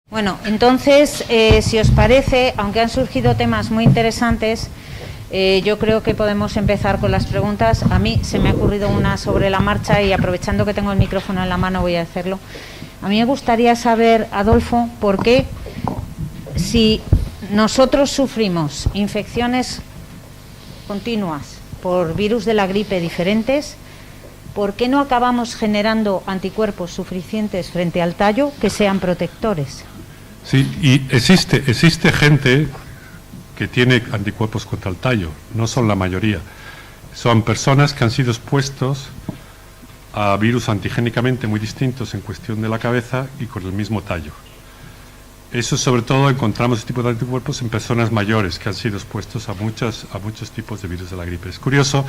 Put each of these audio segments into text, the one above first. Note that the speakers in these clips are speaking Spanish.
Bueno, entonces, si os parece, aunque han surgido temas muy interesantes, yo creo que podemos empezar con las preguntas. A mí se me ha ocurrido una sobre la marcha y aprovechando que tengo el micrófono en la mano voy a hacerlo. A mí me gustaría saber, Adolfo, por qué si nosotros sufrimos infecciones continuas por virus de la gripe diferentes, ¿por qué no acabamos generando anticuerpos suficientes frente al tallo que sean protectores? Sí, y existe gente que tiene anticuerpos contra el tallo, no son la mayoría. Son personas que han sido expuestos a virus antigénicamente muy distintos en cuestión de la cabeza y con el mismo tallo. Eso sobre todo encontramos este tipo de anticuerpos en personas mayores que han sido expuestos a muchos tipos de virus de la gripe. Es curioso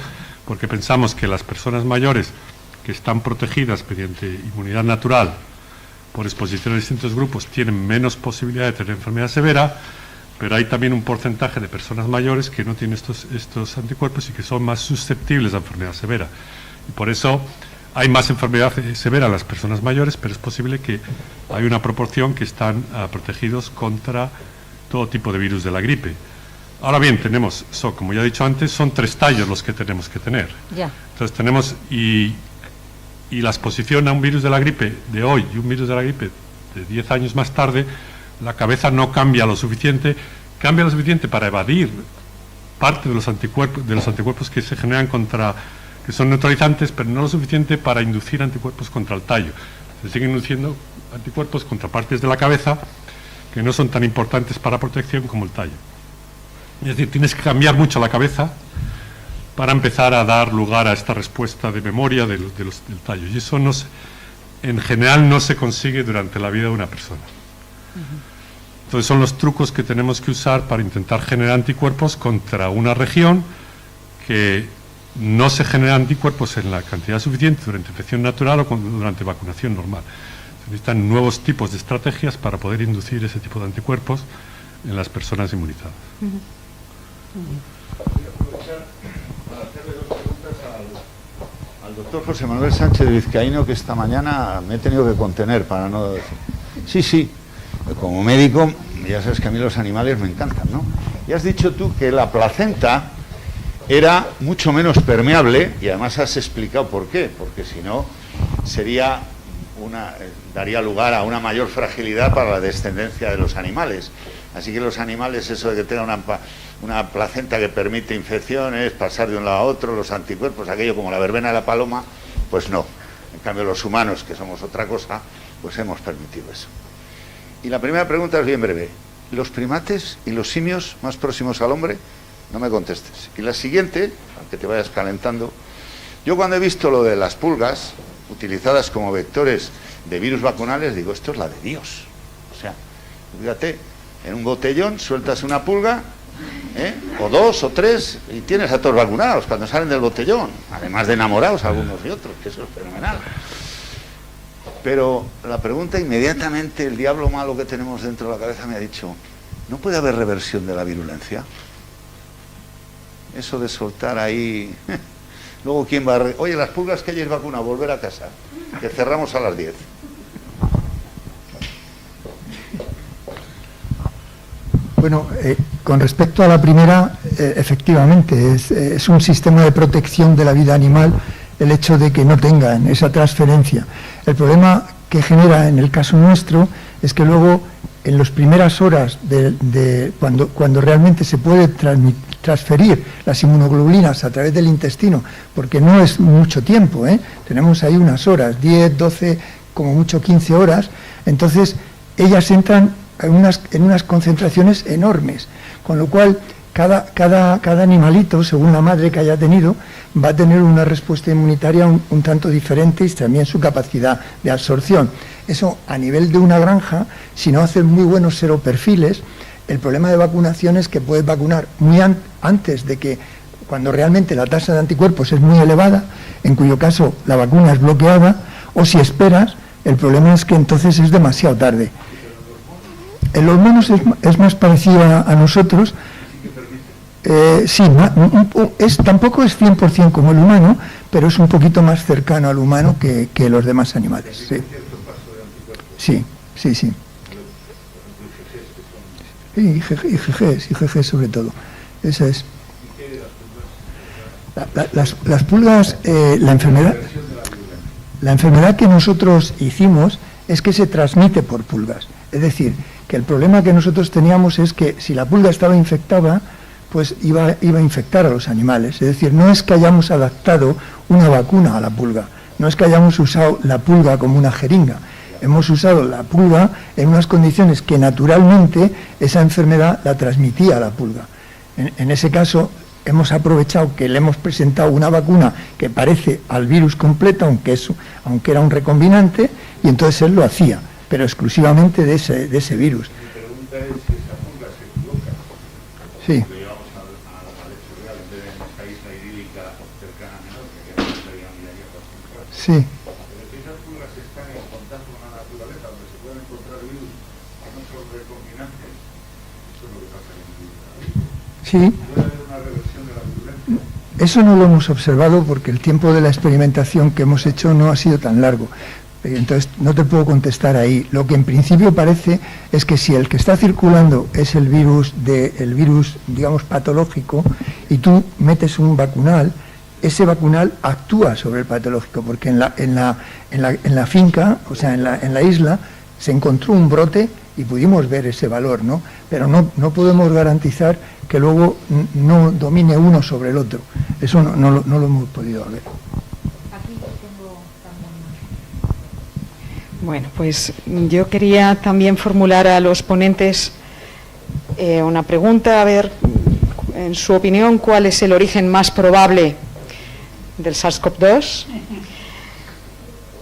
porque pensamos que las personas mayores que están protegidas mediante inmunidad natural por exposición a distintos grupos tienen menos posibilidad de tener enfermedad severa, pero hay también un porcentaje de personas mayores que no tienen estos anticuerpos y que son más susceptibles a enfermedad severa. Y por eso hay más enfermedad severa en las personas mayores, pero es posible que hay una proporción que están protegidos contra todo tipo de virus de la gripe. Ahora bien, tenemos, como ya he dicho antes, son 3 tallos los que tenemos que tener. Ya. Entonces tenemos, y la exposición a un virus de la gripe de hoy y un virus de la gripe de 10 años más tarde, la cabeza no cambia lo suficiente para evadir parte de los anticuerpos que se generan que son neutralizantes, pero no lo suficiente para inducir anticuerpos contra el tallo. Se siguen induciendo anticuerpos contra partes de la cabeza que no son tan importantes para protección como el tallo. Es decir, tienes que cambiar mucho la cabeza para empezar a dar lugar a esta respuesta de memoria del tallo. Y eso en general no se consigue durante la vida de una persona. Entonces son los trucos que tenemos que usar para intentar generar anticuerpos contra una región que no se generan anticuerpos en la cantidad suficiente durante infección natural o durante vacunación normal. Se necesitan nuevos tipos de estrategias para poder inducir ese tipo de anticuerpos en las personas inmunizadas. Para hacerle 2 preguntas al doctor José Manuel Sánchez Vizcaíno, que esta mañana me he tenido que contener para no decir. Sí, como médico, ya sabes que a mí los animales me encantan, ¿no? Y has dicho tú que la placenta era mucho menos permeable, y además has explicado por qué, porque si no daría lugar a una mayor fragilidad para la descendencia de los animales. Así que los animales, eso de que tengan una placenta que permite infecciones, pasar de un lado a otro, los anticuerpos, aquello como la verbena de la paloma, pues no. En cambio los humanos, que somos otra cosa, pues hemos permitido eso. Y la primera pregunta es bien breve. ¿Los primates y los simios más próximos al hombre? No me contestes. Y la siguiente, aunque te vayas calentando, yo cuando he visto lo de las pulgas utilizadas como vectores de virus vacunales, digo, esto es la de Dios. O sea, fíjate, en un botellón sueltas una pulga, o 2 o 3, y tienes a todos vacunados cuando salen del botellón, además de enamorados algunos y otros, que eso es fenomenal. Pero la pregunta inmediatamente, el diablo malo que tenemos dentro de la cabeza me ha dicho, ¿no puede haber reversión de la virulencia? Eso de soltar ahí... Luego, ¿quién va a...? Oye, las pulgas que hayáis vacunado, volver a casa, que cerramos a las 10. Bueno, con respecto a la primera, efectivamente, es un sistema de protección de la vida animal el hecho de que no tengan esa transferencia. El problema que genera en el caso nuestro es que luego, en las primeras horas cuando realmente se puede transferir las inmunoglobulinas a través del intestino, porque no es mucho tiempo, tenemos ahí unas horas, 10, 12, como mucho 15 horas, entonces ellas entran en unas concentraciones enormes, con lo cual cada animalito, según la madre que haya tenido, va a tener una respuesta inmunitaria un tanto diferente y también su capacidad de absorción. Eso a nivel de una granja, si no hacen muy buenos seroperfiles, el problema de vacunación es que puedes vacunar muy antes de que, cuando realmente la tasa de anticuerpos es muy elevada, en cuyo caso la vacuna es bloqueada, o si esperas, el problema es que entonces es demasiado tarde. En los monos es más parecido a nosotros. Sí, tampoco es 100% como el humano, pero es un poquito más cercano al humano que los demás animales. Sí. Sí, IgG sobre todo. Esa es. Las pulgas, la enfermedad que nosotros hicimos es que se transmite por pulgas. Es decir, que el problema que nosotros teníamos es que si la pulga estaba infectada, pues iba a infectar a los animales. Es decir, no es que hayamos adaptado una vacuna a la pulga, no es que hayamos usado la pulga como una jeringa. Hemos usado la pulga en unas condiciones que naturalmente esa enfermedad la transmitía a la pulga. En ese caso, hemos aprovechado que le hemos presentado una vacuna que parece al virus completo, aunque era un recombinante, y entonces él lo hacía, pero exclusivamente de ese virus. Mi pregunta es si esa pulga se equivoca. Sí. Lo llevamos al hecho real, en vez de en esta isla idílica cercana a Menorca, que no sería una idea particular. Sí. Pero si esas pulgas están en contacto con la naturaleza, donde se pueden encontrar virus que no son recombinantes, eso es lo que pasa en el virus. Sí. ¿Puede haber una reversión de la virulencia? Eso no lo hemos observado porque el tiempo de la experimentación que hemos hecho no ha sido tan largo. Entonces no te puedo contestar ahí. Lo que en principio parece es que si el que está circulando es el virus digamos patológico, y tú metes un vacunal, ese vacunal actúa sobre el patológico, porque en la finca, o sea, en la isla, se encontró un brote y pudimos ver ese valor, ¿no? Pero no podemos garantizar que luego no domine uno sobre el otro. Eso no lo hemos podido ver. Bueno, pues yo quería también formular a los ponentes una pregunta, a ver, en su opinión, ¿cuál es el origen más probable del SARS-CoV-2?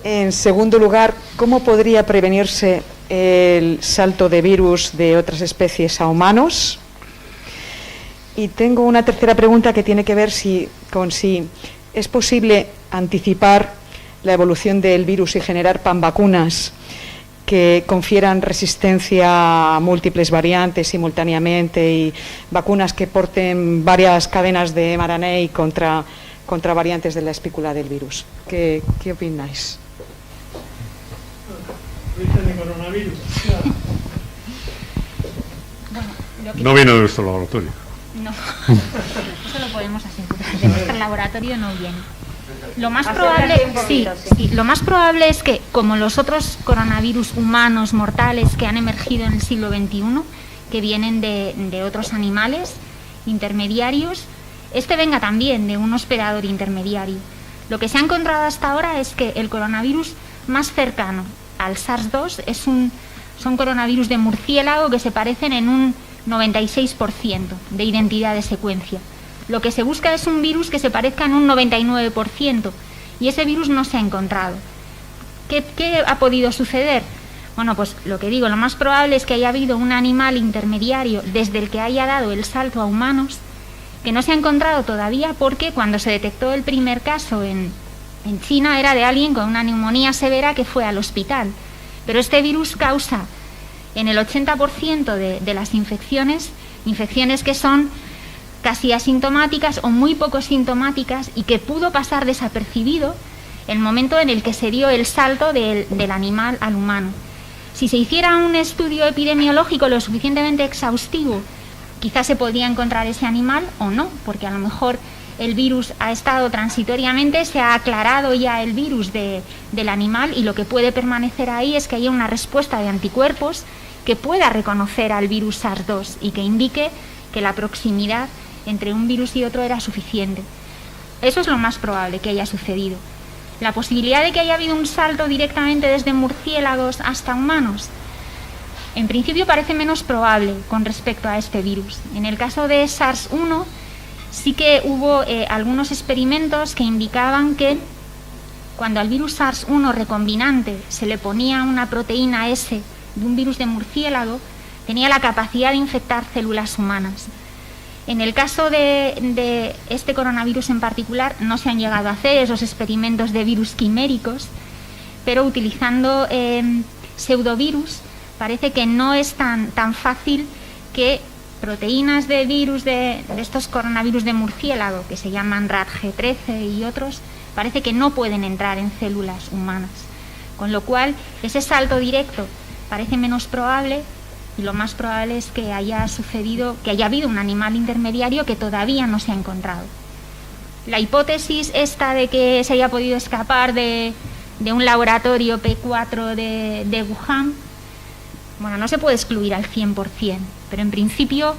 En segundo lugar, ¿cómo podría prevenirse el salto de virus de otras especies a humanos? Y tengo una tercera pregunta que tiene que ver con si es posible anticipar la evolución del virus y generar panvacunas que confieran resistencia a múltiples variantes simultáneamente y vacunas que porten varias cadenas de mRNA contra variantes de la espícula del virus. ¿Qué opináis? No viene de nuestro laboratorio. No, eso lo podemos asegurar. De nuestro laboratorio no viene. Lo más probable es que, como los otros coronavirus humanos mortales que han emergido en el siglo XXI, que vienen de otros animales intermediarios, este venga también de un hospedador intermediario. Lo que se ha encontrado hasta ahora es que el coronavirus más cercano al SARS-2 son coronavirus de murciélago que se parecen en un 96% de identidad de secuencia. Lo que se busca es un virus que se parezca en un 99%, y ese virus no se ha encontrado. ¿Qué ha podido suceder? Bueno, pues lo que digo, lo más probable es que haya habido un animal intermediario desde el que haya dado el salto a humanos, que no se ha encontrado todavía porque cuando se detectó el primer caso en China era de alguien con una neumonía severa que fue al hospital. Pero este virus causa en el 80% de las infecciones que son casi asintomáticas o muy poco sintomáticas y que pudo pasar desapercibido el momento en el que se dio el salto del animal al humano. Si se hiciera un estudio epidemiológico lo suficientemente exhaustivo, quizás se podría encontrar ese animal o no, porque a lo mejor el virus ha estado transitoriamente, se ha aclarado ya el virus del animal, y lo que puede permanecer ahí es que haya una respuesta de anticuerpos que pueda reconocer al virus SARS-2 y que indique que la proximidad entre un virus y otro era suficiente. Eso es lo más probable que haya sucedido. La posibilidad de que haya habido un salto directamente desde murciélagos hasta humanos, en principio parece menos probable con respecto a este virus. En el caso de SARS-1 sí que hubo algunos experimentos que indicaban que cuando al virus SARS-1 recombinante se le ponía una proteína S de un virus de murciélago, tenía la capacidad de infectar células humanas. En el caso de este coronavirus en particular no se han llegado a hacer esos experimentos de virus quiméricos, pero utilizando pseudovirus parece que no es tan fácil que proteínas de virus de estos coronavirus de murciélago, que se llaman RATG13 y otros, parece que no pueden entrar en células humanas. Con lo cual, ese salto directo parece menos probable, y lo más probable es que haya sucedido, que haya habido un animal intermediario que todavía no se ha encontrado. La hipótesis esta de que se haya podido escapar de un laboratorio P4 de Wuhan, bueno, no se puede excluir al 100%, pero en principio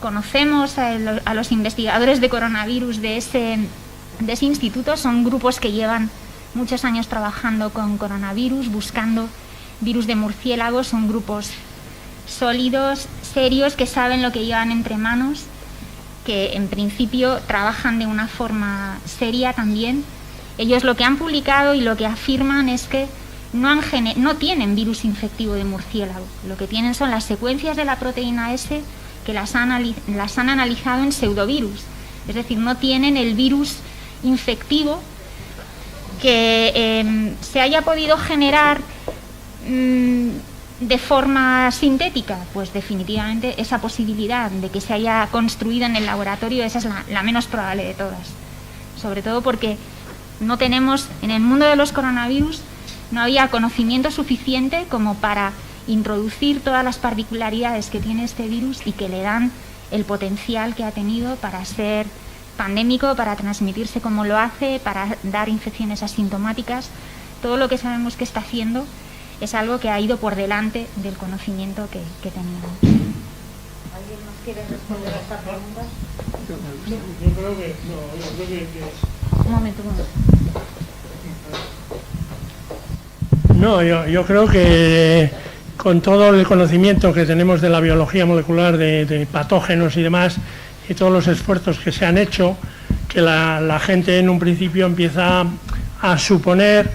conocemos a los investigadores de coronavirus de ese instituto. Son grupos que llevan muchos años trabajando con coronavirus, buscando virus de murciélago. Son grupos sólidos, serios, que saben lo que llevan entre manos, que en principio trabajan de una forma seria también. Ellos lo que han publicado y lo que afirman es que no tienen virus infectivo de murciélago. Lo que tienen son las secuencias de la proteína S, que las han analizado en pseudovirus. Es decir, no tienen el virus infectivo que se haya podido generar de forma sintética. Pues definitivamente esa posibilidad de que se haya construido en el laboratorio, esa es la menos probable de todas. Sobre todo porque no tenemos, en el mundo de los coronavirus, no había conocimiento suficiente como para introducir todas las particularidades que tiene este virus y que le dan el potencial que ha tenido para ser pandémico, para transmitirse como lo hace, para dar infecciones asintomáticas. Todo lo que sabemos que está haciendo es algo que ha ido por delante del conocimiento que teníamos. ¿Alguien más quiere responder a esta pregunta? Yo creo que no, Un momento. No, yo creo que con todo el conocimiento que tenemos de la biología molecular, de patógenos y demás, y todos los esfuerzos que se han hecho, que la gente en un principio empieza a suponer,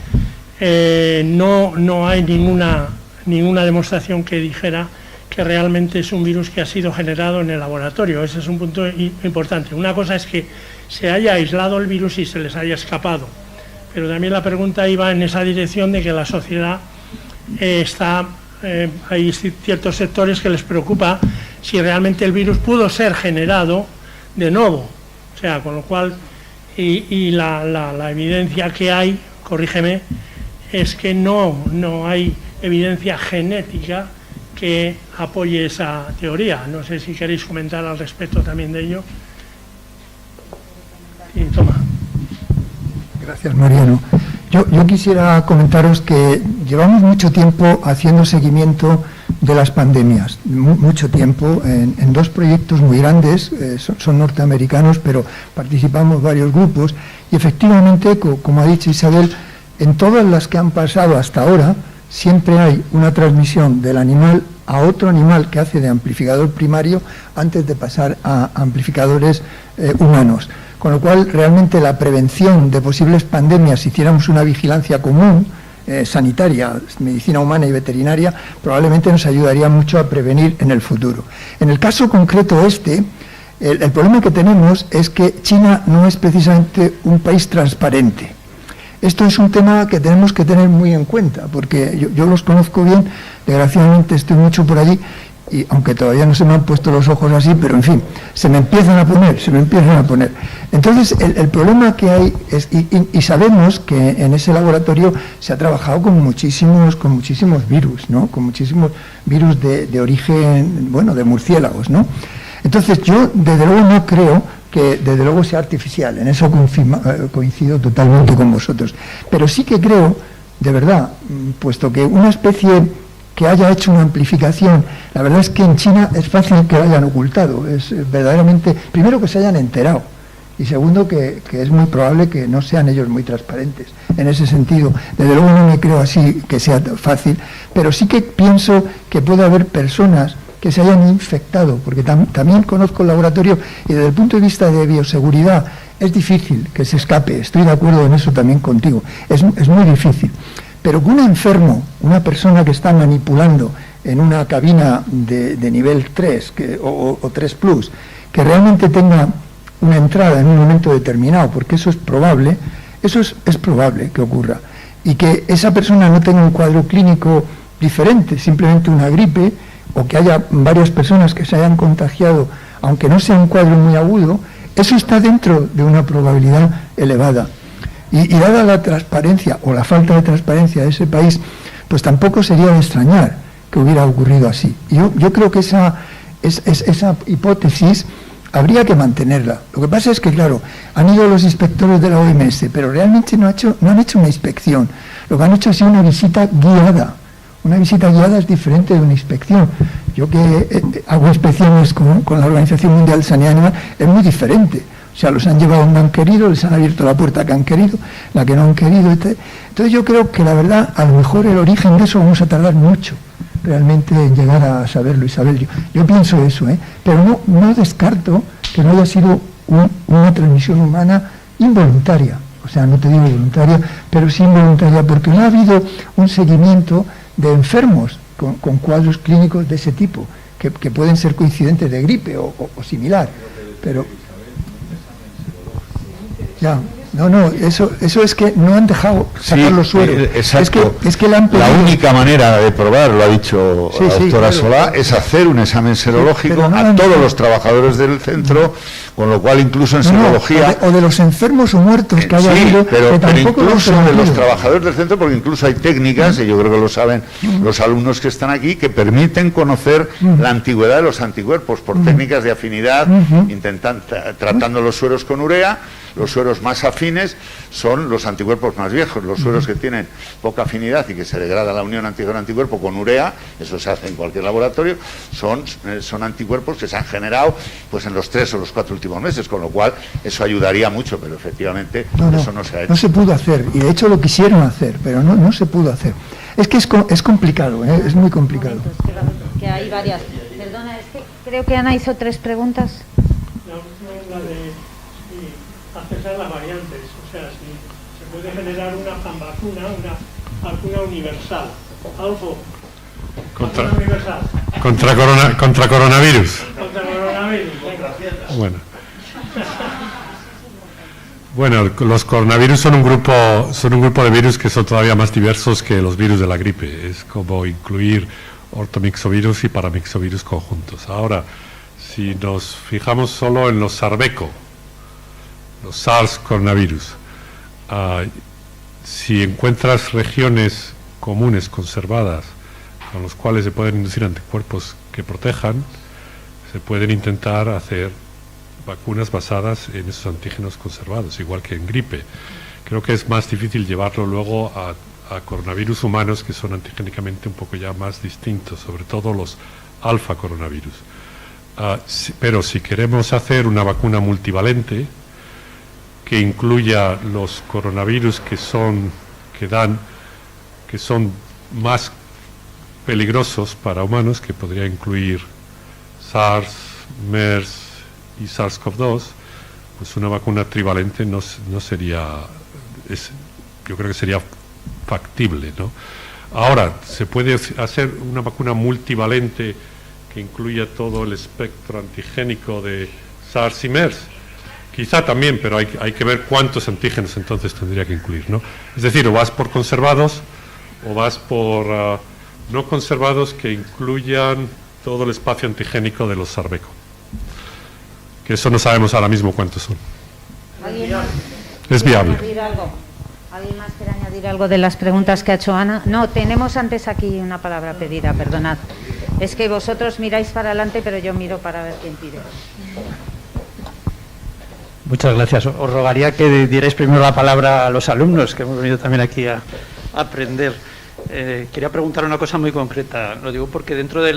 no hay ninguna demostración que dijera que realmente es un virus que ha sido generado en el laboratorio. Ese es un punto importante. Una cosa es que se haya aislado el virus y se les haya escapado, pero también la pregunta iba en esa dirección de que la sociedad hay ciertos sectores que les preocupa si realmente el virus pudo ser generado de nuevo. O sea, con lo cual, y la evidencia que hay, corrígeme, es que no hay evidencia genética que apoye esa teoría. No sé si queréis comentar al respecto también de ello. Sí, toma. Gracias, Mariano. Yo quisiera comentaros que llevamos mucho tiempo haciendo seguimiento de las pandemias, mucho tiempo, en dos proyectos muy grandes, son norteamericanos, pero participamos varios grupos, y efectivamente, como ha dicho Isabel, en todas las que han pasado hasta ahora, siempre hay una transmisión del animal a otro animal que hace de amplificador primario antes de pasar a amplificadores humanos. Con lo cual, realmente la prevención de posibles pandemias, si hiciéramos una vigilancia común, sanitaria, medicina humana y veterinaria, probablemente nos ayudaría mucho a prevenir en el futuro. En el caso concreto el problema que tenemos es que China no es precisamente un país transparente. Esto es un tema que tenemos que tener muy en cuenta, porque yo los conozco bien, desgraciadamente estoy mucho por allí, y aunque todavía no se me han puesto los ojos así, pero en fin, se me empiezan a poner. Entonces, el problema que hay es, y sabemos que en ese laboratorio se ha trabajado con muchísimos virus, ¿no? Con muchísimos virus de origen, bueno, de murciélagos, ¿no? Entonces, yo desde luego no creo que desde luego sea artificial, en eso coincido totalmente con vosotros, pero sí que creo, de verdad, puesto que una especie que haya hecho una amplificación, la verdad es que en China es fácil que lo hayan ocultado, es verdaderamente, primero que se hayan enterado, y segundo que es muy probable que no sean ellos muy transparentes en ese sentido. Desde luego no me creo así que sea fácil, pero sí que pienso que puede haber personas que se hayan infectado, porque también conozco el laboratorio y desde el punto de vista de bioseguridad es difícil que se escape, estoy de acuerdo en eso también contigo, es muy difícil. Pero que un enfermo, una persona que está manipulando en una cabina de nivel 3 o 3 plus, que realmente tenga una entrada en un momento determinado, porque eso es probable que ocurra, y que esa persona no tenga un cuadro clínico diferente, simplemente una gripe, o que haya varias personas que se hayan contagiado, aunque no sea un cuadro muy agudo, eso está dentro de una probabilidad elevada. Y dada la transparencia o la falta de transparencia de ese país, pues tampoco sería de extrañar que hubiera ocurrido así. Yo creo que esa hipótesis habría que mantenerla. Lo que pasa es que, claro, han ido los inspectores de la OMS, pero realmente no han hecho una inspección. Lo que han hecho ha sido una visita guiada. Una visita guiada es diferente de una inspección. Yo que hago inspecciones con la Organización Mundial de Sanidad Animal, es muy diferente. O sea, los han llevado donde han querido, les han abierto la puerta que han querido, la que no han querido. Entonces yo creo que la verdad, a lo mejor el origen de eso vamos a tardar mucho realmente en llegar a saberlo, Isabel. Yo pienso eso, pero no descarto que no haya sido una transmisión humana involuntaria. O sea, no te digo voluntaria, pero sí involuntaria, porque no ha habido un seguimiento de enfermos con cuadros clínicos de ese tipo, que pueden ser coincidentes de gripe o similar. Pero ya, eso es que no han dejado sacar los sueros. Exacto. Es que la única manera de probar, lo ha dicho la doctora Solá, es hacer un examen serológico a todos los trabajadores del centro, con lo cual incluso en serología... O de los enfermos o muertos que haya habido, pero incluso de los trabajadores del centro, porque incluso hay técnicas, y yo creo que lo saben los alumnos que están aquí, que permiten conocer la antigüedad de los anticuerpos por técnicas de afinidad, tratando los sueros con urea. Los sueros más afines son los anticuerpos más viejos. Los sueros que tienen poca afinidad y que se degrada la unión antígeno-anticuerpo con urea, eso se hace en cualquier laboratorio, son anticuerpos que se han generado pues en los 3 o los 4 últimos meses, con lo cual eso ayudaría mucho, pero efectivamente eso no se ha hecho. No se pudo hacer, y de hecho lo quisieron hacer, pero no se pudo hacer. Es que es complicado, es muy complicado. Que hay varias. Perdona, es que creo que Ana hizo 3 preguntas. La última es la de accesar las variantes, o sea, si se puede generar una vacuna universal. Adolfo, contra universal. Contra coronavirus. Contra coronavirus. Bueno, los coronavirus son un grupo de virus que son todavía más diversos que los virus de la gripe. Es como incluir ortomixovirus y paramixovirus conjuntos. Ahora, si nos fijamos solo en los sarbeco, los SARS coronavirus, si encuentras regiones comunes conservadas con los cuales se pueden inducir anticuerpos que protejan, se pueden intentar hacer vacunas basadas en esos antígenos conservados, igual que en gripe. Creo que es más difícil llevarlo luego a coronavirus humanos, que son antigénicamente un poco ya más distintos, sobre todo los alfa coronavirus. Pero si queremos hacer una vacuna multivalente que incluya los coronavirus que son más peligrosos para humanos, que podría incluir SARS, MERS y SARS-CoV-2, pues una vacuna trivalente no sería, yo creo que sería factible, ¿no? Ahora, se puede hacer una vacuna multivalente que incluya todo el espectro antigénico de SARS y MERS. Quizá también, pero hay que ver cuántos antígenos entonces tendría que incluir, ¿no? Es decir, o vas por conservados o vas por no conservados que incluyan todo el espacio antigénico de los sarbeco. Que eso no sabemos ahora mismo cuántos son. Es viable. ¿Alguien más quiere añadir algo de las preguntas que ha hecho Ana? No, tenemos antes aquí una palabra pedida, perdonad. Es que vosotros miráis para adelante, pero yo miro para ver quién pide. Muchas gracias. Os rogaría que dierais primero la palabra a los alumnos, que hemos venido también aquí a aprender. Quería preguntar una cosa muy concreta. Lo digo porque dentro de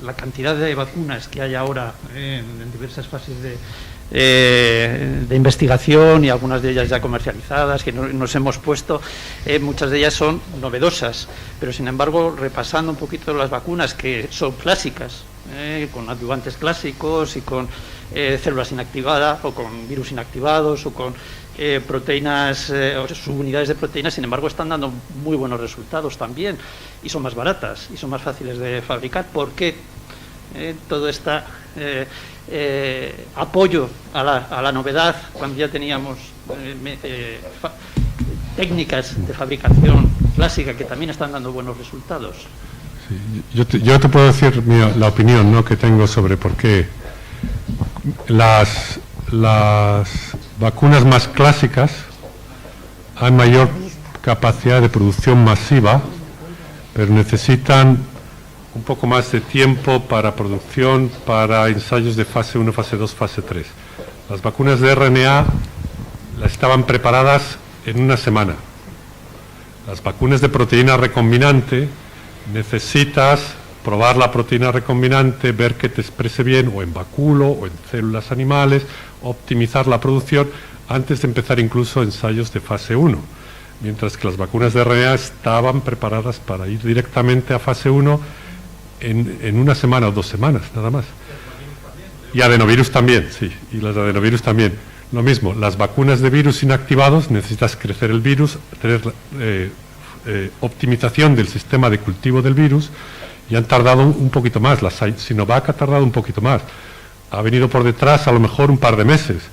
la cantidad de vacunas que hay ahora en diversas fases de investigación, y algunas de ellas ya comercializadas, que nos hemos puesto, muchas de ellas son novedosas, pero sin embargo, repasando un poquito las vacunas que son clásicas, con adyuvantes clásicos y con células inactivadas o con virus inactivados o con proteínas o subunidades de proteínas, sin embargo están dando muy buenos resultados también, y son más baratas y son más fáciles de fabricar. ¿Por qué todo este apoyo a la novedad cuando ya teníamos técnicas de fabricación clásica que también están dando buenos resultados? Sí, yo te puedo decir la opinión, ¿no?, que tengo sobre por qué las vacunas más clásicas hay mayor capacidad de producción masiva, pero necesitan un poco más de tiempo para producción, para ensayos de fase 1, fase 2, fase 3. Las vacunas de RNA estaban preparadas en una semana. Las vacunas de proteína recombinante necesitas probar la proteína recombinante, ver que te exprese bien o en vacúolo o en células animales, optimizar la producción antes de empezar incluso ensayos de fase 1. Mientras que las vacunas de RNA estaban preparadas para ir directamente a fase 1 en una semana o 2 semanas, nada más. Y adenovirus también, sí, y las de adenovirus también. Lo mismo, las vacunas de virus inactivados, necesitas crecer el virus, tener optimización del sistema de cultivo del virus, y han tardado un poquito más. La Sinovac ha tardado un poquito más. Ha venido por detrás a lo mejor un par de meses,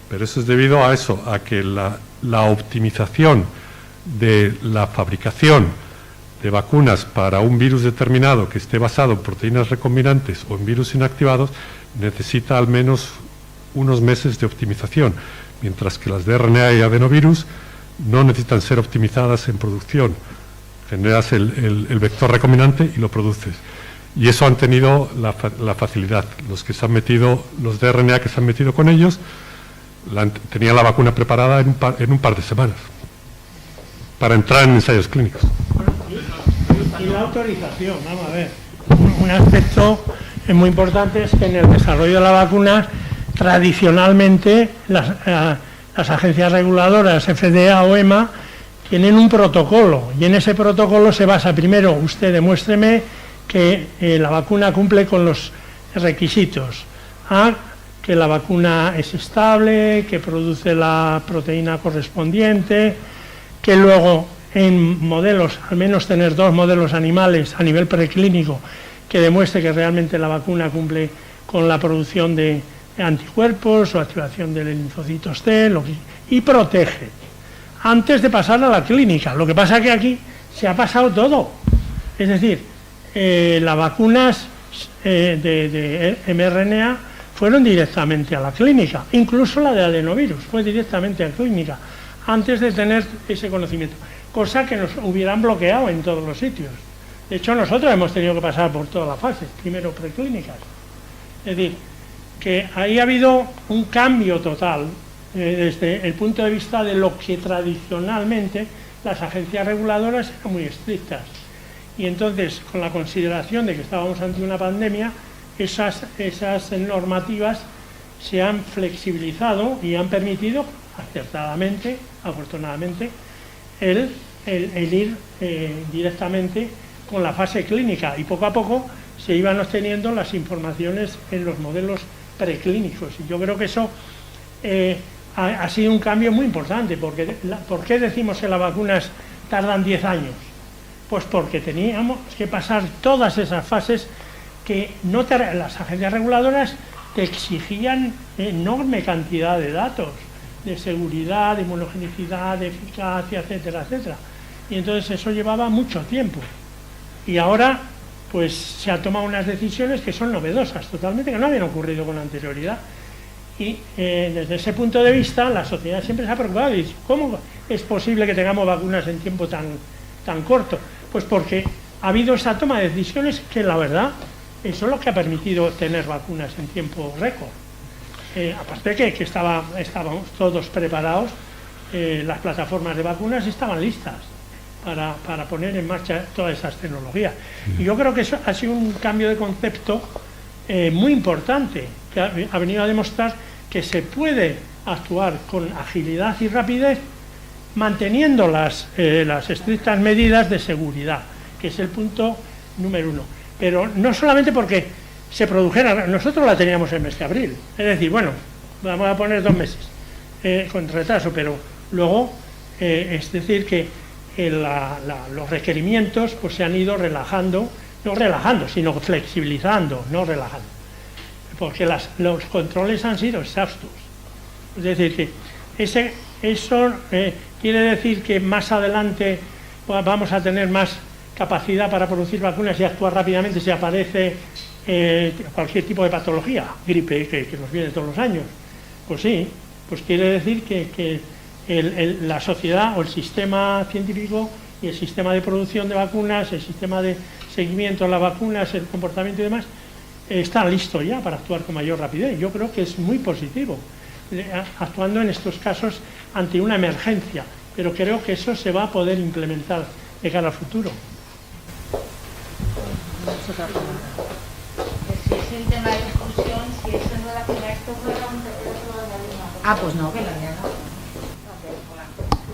pero eso es debido a eso, a que la optimización de la fabricación de vacunas para un virus determinado que esté basado en proteínas recombinantes o en virus inactivados necesita al menos unos meses de optimización, mientras que las de RNA y adenovirus no necesitan ser optimizadas en producción. Generas el vector recombinante y lo produces. Y eso han tenido la facilidad. Los que se han metido, los de RNA que se han metido con ellos, tenían la vacuna preparada en un par de semanas para entrar en ensayos clínicos. Y la autorización, vamos a ver. Un aspecto muy importante es que en el desarrollo de la vacuna, tradicionalmente, las agencias reguladoras, FDA o EMA, tienen un protocolo, y en ese protocolo se basa primero, usted demuéstreme que la vacuna cumple con los requisitos. Que la vacuna es estable, que produce la proteína correspondiente, que luego en modelos, al menos tener 2 modelos animales a nivel preclínico que demuestre que realmente la vacuna cumple con la producción de anticuerpos o activación de linfocitos T, y protege antes de pasar a la clínica. Lo que pasa es que aquí se ha pasado todo. Es decir, las vacunas de mRNA fueron directamente a la clínica, incluso la de adenovirus fue directamente a la clínica, antes de tener ese conocimiento, cosa que nos hubieran bloqueado en todos los sitios. De hecho, nosotros hemos tenido que pasar por todas las fases, primero preclínicas. Es decir, que ahí ha habido un cambio total desde el punto de vista de lo que tradicionalmente las agencias reguladoras eran muy estrictas. Y entonces, con la consideración de que estábamos ante una pandemia, esas normativas se han flexibilizado y han permitido, acertadamente, afortunadamente, el ir directamente con la fase clínica, y poco a poco se iban obteniendo las informaciones en los modelos preclínicos. Y yo creo que eso ha sido un cambio muy importante, porque ¿por qué decimos que las vacunas tardan 10 años? Pues porque teníamos que pasar todas esas fases que las agencias reguladoras te exigían enorme cantidad de datos, de seguridad, de inmunogenicidad, de eficacia, etcétera, etcétera. Y entonces eso llevaba mucho tiempo. Y ahora, pues se han tomado unas decisiones que son novedosas totalmente, que no habían ocurrido con anterioridad. Y desde ese punto de vista, la sociedad siempre se ha preocupado y dice, ¿cómo es posible que tengamos vacunas en tiempo tan corto? Pues porque ha habido esa toma de decisiones que, la verdad, eso es lo que ha permitido tener vacunas en tiempo récord. Aparte de que estábamos todos preparados, las plataformas de vacunas estaban listas para poner en marcha todas esas tecnologías. Y yo creo que eso ha sido un cambio de concepto muy importante, que ha venido a demostrar que se puede actuar con agilidad y rapidez manteniendo las estrictas medidas de seguridad, que es el punto número 1. Pero no solamente porque se produjera, nosotros la teníamos el mes de abril, es decir, bueno, vamos a poner 2 meses con retraso, pero luego, es decir, que los requerimientos pues se han ido relajando, no relajando, sino flexibilizando, no relajando, porque los controles han sido exhaustos. Es decir, que eso quiere decir que más adelante vamos a tener más capacidad para producir vacunas y actuar rápidamente si aparece cualquier tipo de patología, gripe que nos viene todos los años. Pues sí, pues quiere decir que la sociedad o el sistema científico y el sistema de producción de vacunas, el sistema de seguimiento de las vacunas, el comportamiento y demás, está listo ya para actuar con mayor rapidez. Yo creo que es muy positivo, actuando en estos casos ante una emergencia, pero creo que eso se va a poder implementar de cara al futuro. Si es el tema de discusión, si es en relación a esto, pues no, que la mía no.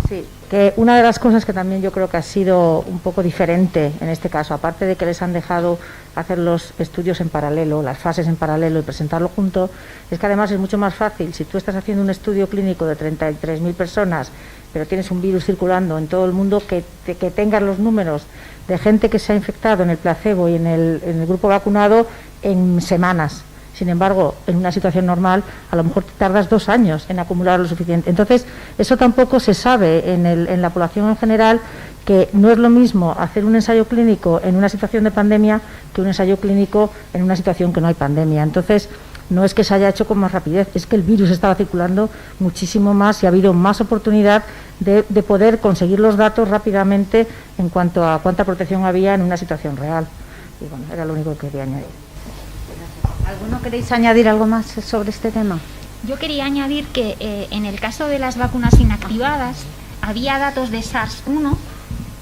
Sí, que una de las cosas que también yo creo que ha sido un poco diferente en este caso, aparte de que les han dejado hacer los estudios en paralelo, las fases en paralelo y presentarlo junto, es que además es mucho más fácil. Si tú estás haciendo un estudio clínico de 33.000 personas, pero tienes un virus circulando en todo el mundo, que tengas los números de gente que se ha infectado en el placebo y en el grupo vacunado en semanas. Sin embargo, en una situación normal, a lo mejor tardas 2 años en acumular lo suficiente. Entonces, eso tampoco se sabe en la población en general, que no es lo mismo hacer un ensayo clínico en una situación de pandemia que un ensayo clínico en una situación que no hay pandemia. Entonces, no es que se haya hecho con más rapidez, es que el virus estaba circulando muchísimo más y ha habido más oportunidad de poder conseguir los datos rápidamente en cuanto a cuánta protección había en una situación real. Y bueno, era lo único que quería añadir. ¿Alguno queréis añadir algo más sobre este tema? Yo quería añadir que en el caso de las vacunas inactivadas había datos de SARS-1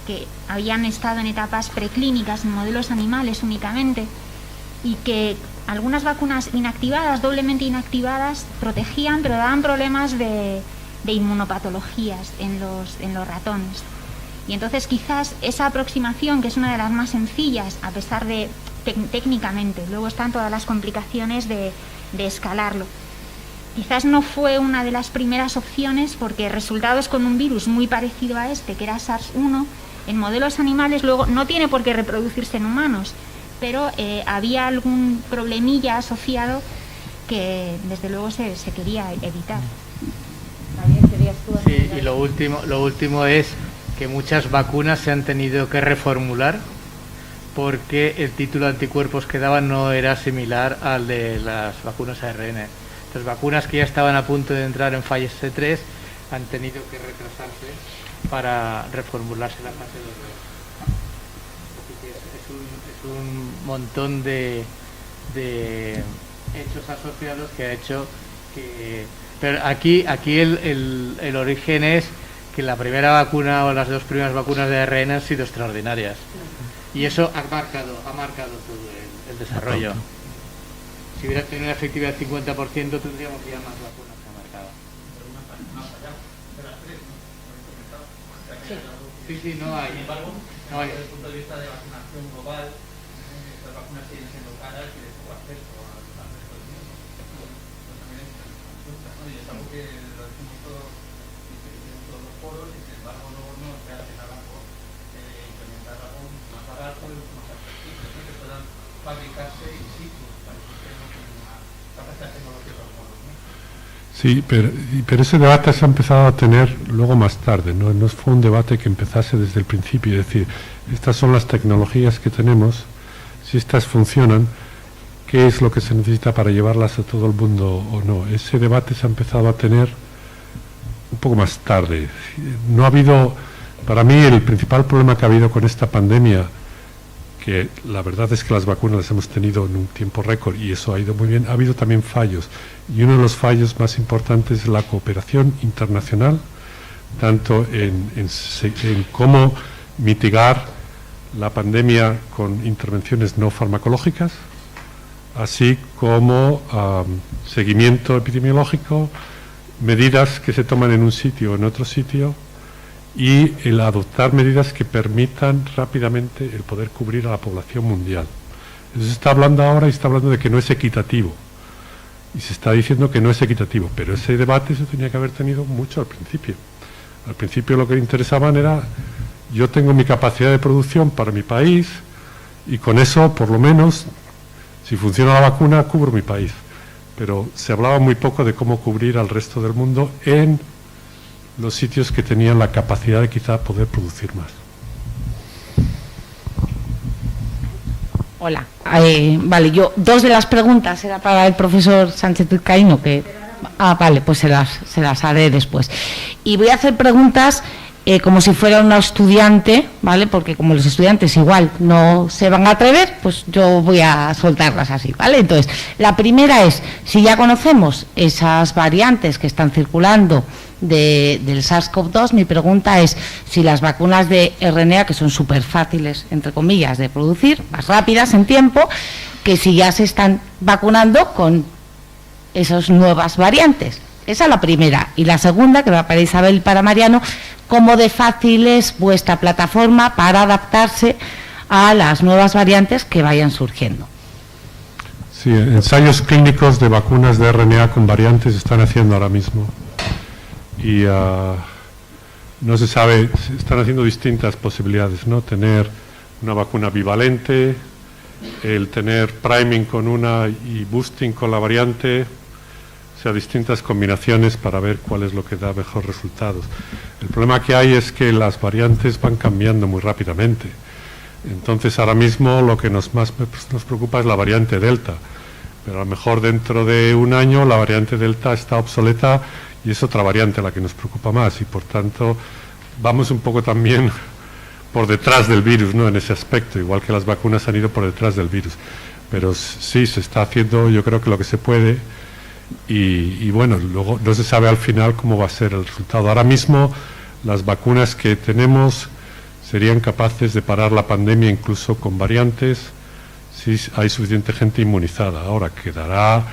que habían estado en etapas preclínicas en modelos animales únicamente, y que algunas vacunas inactivadas, doblemente inactivadas, protegían pero daban problemas de inmunopatologías en los ratones. Y entonces quizás esa aproximación, que es una de las más sencillas, a pesar de técnicamente, luego están todas las complicaciones de escalarlo. Quizás no fue una de las primeras opciones, porque resultados con un virus muy parecido a este, que era SARS-1, en modelos animales luego no tiene por qué reproducirse en humanos, pero había algún problemilla asociado que desde luego se quería evitar. Sí, y lo último es que muchas vacunas se han tenido que reformular porque el título de anticuerpos que daban no era similar al de las vacunas ARN. Las vacunas que ya estaban a punto de entrar en fase 3 han tenido que retrasarse para reformularse la fase 2. Así que es un montón de hechos asociados que ha hecho que... Pero aquí el origen es que la primera vacuna o las 2 primeras vacunas de ARN han sido extraordinarias. Y eso ha marcado todo el desarrollo. Si hubiera tenido una efectividad del 50%, tendríamos ya más vacunas que ha marcado. Sí, no hay. Sin embargo, desde el punto de vista de vacunación global, estas vacunas siguen siendo caras y de poco acceso al resto del mundo. También y es algo que lo decimos todos los foros, y sin embargo luego no se hace nada por implementar algo más barato y más accesible, que puedan fabricarse in situ, para que tengan una capacidad tecnológica de los modos, ¿no? Sí, pero ese debate se ha empezado a tener luego más tarde, ¿no? No fue un debate que empezase desde el principio, es decir, estas son las tecnologías que tenemos, si estas funcionan, ¿qué es lo que se necesita para llevarlas a todo el mundo o no? Ese debate se ha empezado a tener un poco más tarde. No ha habido, para mí el principal problema que ha habido con esta pandemia, que la verdad es que las vacunas las hemos tenido en un tiempo récord y eso ha ido muy bien, ha habido también fallos. Y uno de los fallos más importantes es la cooperación internacional, tanto en cómo mitigar la pandemia con intervenciones no farmacológicas, así como seguimiento epidemiológico, medidas que se toman en un sitio o en otro sitio, y el adoptar medidas que permitan rápidamente el poder cubrir a la población mundial. Eso se está hablando ahora y está hablando de que no es equitativo. Y se está diciendo que no es equitativo, pero ese debate se tenía que haber tenido mucho al principio. Al principio lo que le interesaban era, yo tengo mi capacidad de producción para mi país y con eso, por lo menos, si funciona la vacuna, cubro mi país. Pero se hablaba muy poco de cómo cubrir al resto del mundo en los sitios que tenían la capacidad de quizá poder producir más. Hola, vale, yo 2 de las preguntas era para el profesor Sánchez Vizcaíno, que vale, pues se las haré después. Y voy a hacer preguntas como si fuera una estudiante, ¿vale? Porque como los estudiantes igual no se van a atrever, pues yo voy a soltarlas así, ¿vale? Entonces, la primera es, si ya conocemos esas variantes que están circulando del SARS-CoV-2, mi pregunta es si las vacunas de RNA, que son súper fáciles, entre comillas, de producir, más rápidas en tiempo, que si ya se están vacunando con esas nuevas variantes. Esa es la primera. Y la segunda, que va para Isabel y para Mariano, ¿cómo de fácil es vuestra plataforma para adaptarse a las nuevas variantes que vayan surgiendo? Sí, ensayos clínicos de vacunas de RNA con variantes se están haciendo ahora mismo. Y no se sabe, se están haciendo distintas posibilidades, ¿no? Tener una vacuna bivalente, el tener priming con una y boosting con la variante, o sea, distintas combinaciones para ver cuál es lo que da mejores resultados. El problema que hay es que las variantes van cambiando muy rápidamente. Entonces, ahora mismo lo que nos preocupa es la variante Delta, pero a lo mejor dentro de un año la variante Delta está obsoleta y es otra variante la que nos preocupa más, y por tanto vamos un poco también por detrás del virus, ¿no? En ese aspecto, igual que las vacunas han ido por detrás del virus. Pero sí, se está haciendo, yo creo que lo que se puede. Y bueno, luego no se sabe al final cómo va a ser el resultado. Ahora mismo las vacunas que tenemos serían capaces de parar la pandemia incluso con variantes si hay suficiente gente inmunizada. Ahora quedará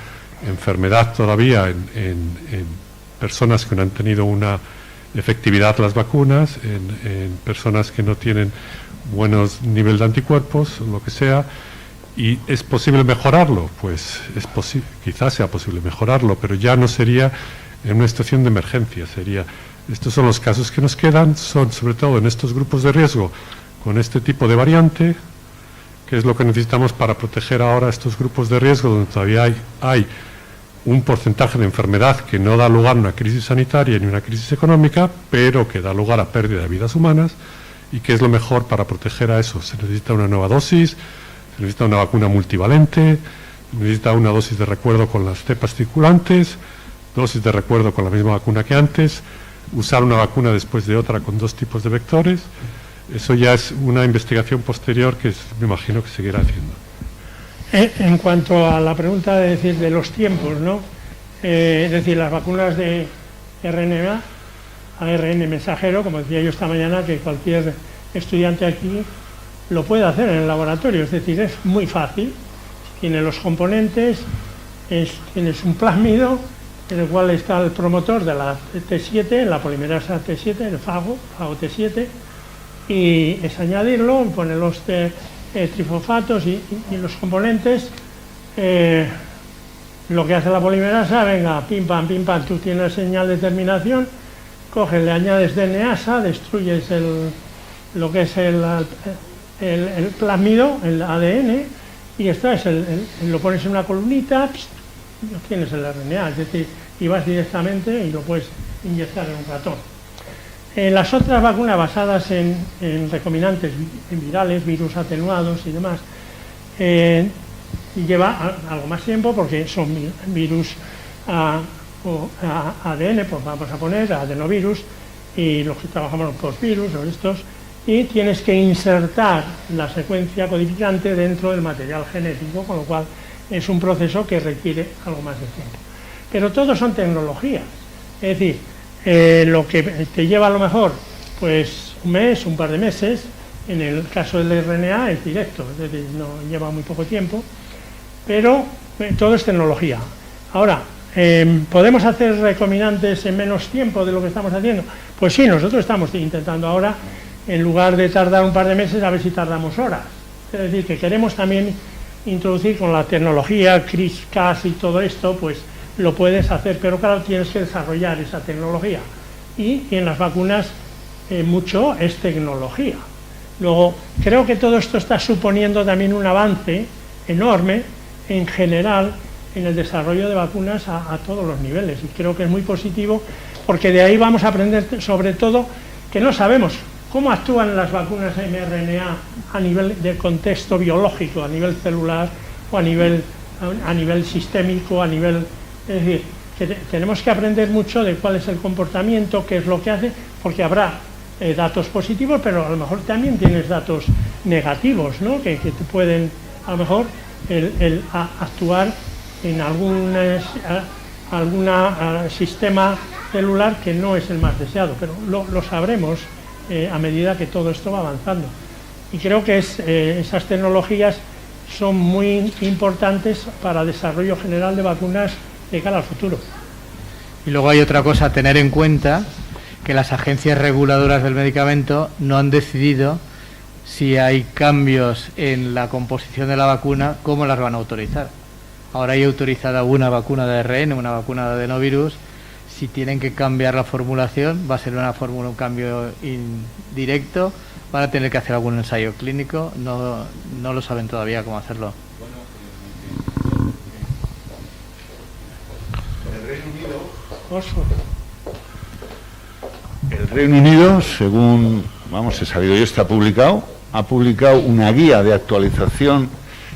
enfermedad todavía en personas que no han tenido una efectividad las vacunas, en personas que no tienen buenos niveles de anticuerpos, o lo que sea. ¿Y es posible mejorarlo? Pues es posible, quizás sea posible mejorarlo, pero ya no sería en una situación de emergencia. Estos son los casos que nos quedan, son sobre todo en estos grupos de riesgo con este tipo de variante, que es lo que necesitamos para proteger ahora a estos grupos de riesgo donde todavía hay un porcentaje de enfermedad que no da lugar a una crisis sanitaria ni una crisis económica, pero que da lugar a pérdida de vidas humanas, y que es lo mejor para proteger a eso. Se necesita una nueva dosis, se necesita una vacuna multivalente, se necesita una dosis de recuerdo con las cepas circulantes, dosis de recuerdo con la misma vacuna que antes, usar una vacuna después de otra con 2 tipos de vectores. Eso ya es una investigación posterior que me imagino que seguirá haciendo. En cuanto a la pregunta de los tiempos, ¿no? Es decir, las vacunas de RNA, ARN mensajero, como decía yo esta mañana, que cualquier estudiante aquí lo puede hacer en el laboratorio, es decir, es muy fácil. Tiene los componentes, tienes un plásmido en el cual está el promotor de la T7, la polimerasa T7, el fago T7, y es añadirlo, poner los trifosfatos y los componentes. Lo que hace la polimerasa, venga, pim pam, tú tienes señal de terminación, coges, le añades DNasa, destruyes lo que es el plásmido, el ADN, y lo pones en una columnita, tienes el RNA, es decir, y vas directamente y lo puedes inyectar en un ratón. Las otras vacunas basadas en recombinantes virales, virus atenuados y demás, lleva algo más tiempo porque son virus o ADN, pues vamos a poner adenovirus, y los que trabajamos los postvirus o estos, y tienes que insertar la secuencia codificante dentro del material genético, con lo cual es un proceso que requiere algo más de tiempo. Pero todos son tecnologías, es decir, lo que te lleva a lo mejor pues un mes, un par de meses, en el caso del RNA es directo, es decir, no lleva muy poco tiempo, pero todo es tecnología. Ahora, ¿podemos hacer recombinantes en menos tiempo de lo que estamos haciendo? Pues sí, nosotros estamos intentando ahora, en lugar de tardar un par de meses, a ver si tardamos horas. Es decir, que queremos también introducir con la tecnología, CRISPR-Cas y todo esto, pues lo puedes hacer, pero claro, tienes que desarrollar esa tecnología. Y en las vacunas mucho es tecnología. Luego, creo que todo esto está suponiendo también un avance enorme en general en el desarrollo de vacunas a todos los niveles, y creo que es muy positivo, porque de ahí vamos a aprender sobre todo que no sabemos cómo actúan las vacunas mRNA a nivel de contexto biológico, a nivel celular o a nivel sistémico, a nivel... Es decir, que tenemos que aprender mucho de cuál es el comportamiento, qué es lo que hace, porque habrá datos positivos, pero a lo mejor también tienes datos negativos, ¿no? Que te pueden, a lo mejor, actuar en algún sistema celular que no es el más deseado, pero lo sabremos a medida que todo esto va avanzando. Y creo que esas tecnologías son muy importantes para el desarrollo general de vacunas de cara al futuro. Y luego hay otra cosa a tener en cuenta, que las agencias reguladoras del medicamento no han decidido si hay cambios en la composición de la vacuna, cómo las van a autorizar. Ahora hay autorizada una vacuna de ARN, una vacuna de adenovirus. Si tienen que cambiar la formulación, va a ser un cambio indirecto, van a tener que hacer algún ensayo clínico, no lo saben todavía cómo hacerlo. El Reino Unido, según he sabido yo, ha publicado una guía de actualización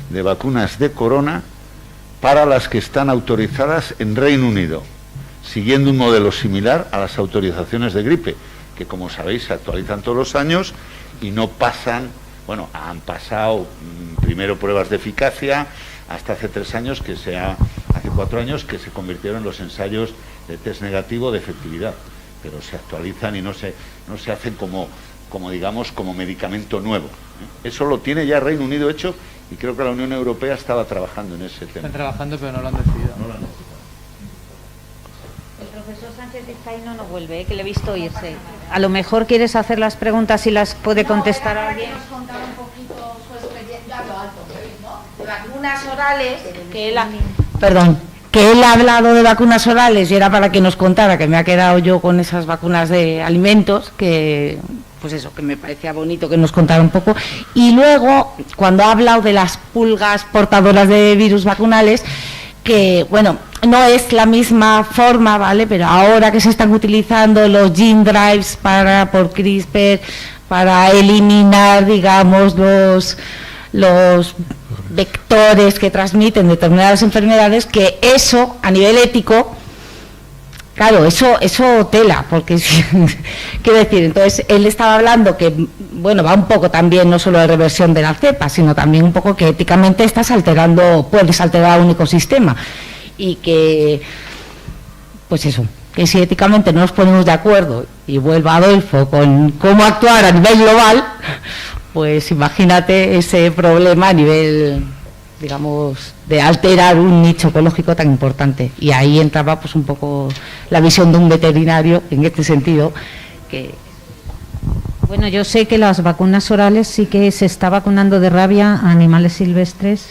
de vacunas de corona para las que están autorizadas en Reino Unido, siguiendo un modelo similar a las autorizaciones de gripe, que como sabéis se actualizan todos los años y no pasan, han pasado primero pruebas de eficacia hasta hace 3 años, hace 4 años que se convirtieron en los ensayos de test negativo de efectividad, pero se actualizan y no se hacen como medicamento nuevo. Eso lo tiene ya Reino Unido hecho y creo que la Unión Europea estaba trabajando en ese tema. Están trabajando pero no lo han decidido. El profesor Sánchez Vizcaíno no vuelve, que le he visto irse. A lo mejor quieres hacer las preguntas y las puede contestar alguien. Nos contara un poquito su experiencia, de vacunas orales, que él ha hablado de vacunas orales y era para que nos contara, que me ha quedado yo con esas vacunas de alimentos, que que me parecía bonito que nos contara un poco. Y luego, cuando ha hablado de las pulgas portadoras de virus vacunales, que no es la misma forma, ¿vale? Pero ahora que se están utilizando los gene drives por CRISPR para eliminar, digamos, los vectores que transmiten determinadas enfermedades, que eso, a nivel ético, claro, eso tela, porque quiero decir, entonces él estaba hablando que, va un poco también no solo de reversión de la cepa, sino también un poco que éticamente puedes alterar un ecosistema y que, que si éticamente no nos ponemos de acuerdo, y vuelva Adolfo con cómo actuar a nivel global, pues imagínate ese problema a nivel, digamos, de alterar un nicho ecológico tan importante. Y ahí entraba un poco la visión de un veterinario en este sentido, que... Bueno, yo sé que las vacunas orales sí que se está vacunando de rabia a animales silvestres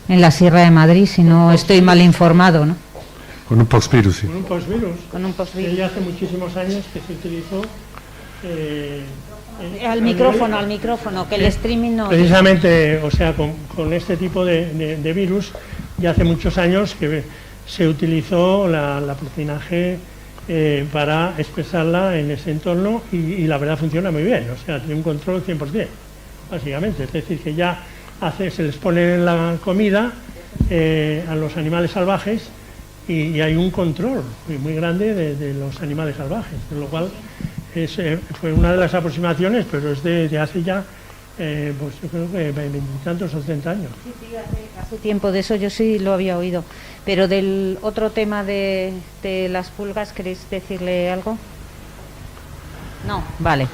en la Sierra de Madrid, si no estoy mal informado, ¿no? Con un poxvirus, sí. Con un poxvirus. Ya hace muchísimos años que se utilizó... al micrófono, que el streaming no... Precisamente, con este tipo de virus, ya hace muchos años que se utilizó la proteína G para expresarla en ese entorno y la verdad funciona muy bien, tiene un control 100%, básicamente. Es decir, que ya se les pone en la comida a los animales salvajes y hay un control muy grande de los animales salvajes, con lo cual... fue una de las aproximaciones, pero es de hace ya, yo creo que 20 y tantos o 30 años. Sí, hace tiempo de eso yo sí lo había oído. Pero del otro tema de las pulgas, ¿queréis decirle algo? No, vale.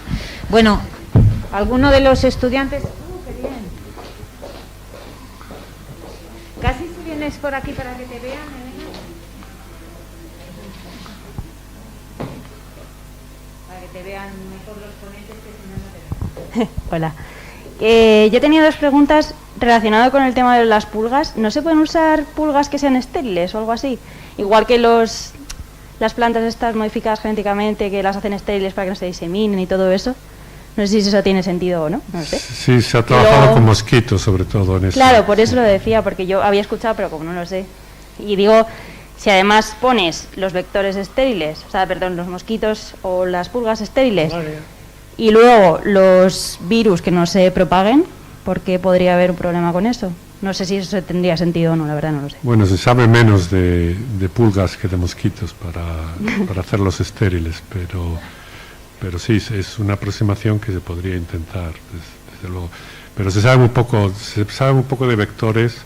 Bueno, ¿alguno de los estudiantes? ¡Qué bien! Casi si vienes por aquí para que te vean, te vean mejor los ponentes, que si no te ven. Hola. Yo tenía 2 preguntas relacionadas con el tema de las pulgas. ¿No se pueden usar pulgas que sean estériles o algo así? Igual que las plantas estas modificadas genéticamente, que las hacen estériles para que no se diseminen y todo eso. No sé si eso tiene sentido o no, no lo sé. Sí, se ha trabajado con mosquitos sobre todo en eso. Claro, por eso lo decía, porque yo había escuchado, pero como no lo sé. Y digo... Si además pones los vectores estériles, los mosquitos o las pulgas estériles, y luego los virus que no se propaguen, ¿por qué podría haber un problema con eso? No sé si eso tendría sentido o no, la verdad no lo sé. Bueno, se sabe menos de pulgas que de mosquitos para hacerlos estériles, pero sí, es una aproximación que se podría intentar, desde luego. Pero se sabe muy poco de vectores,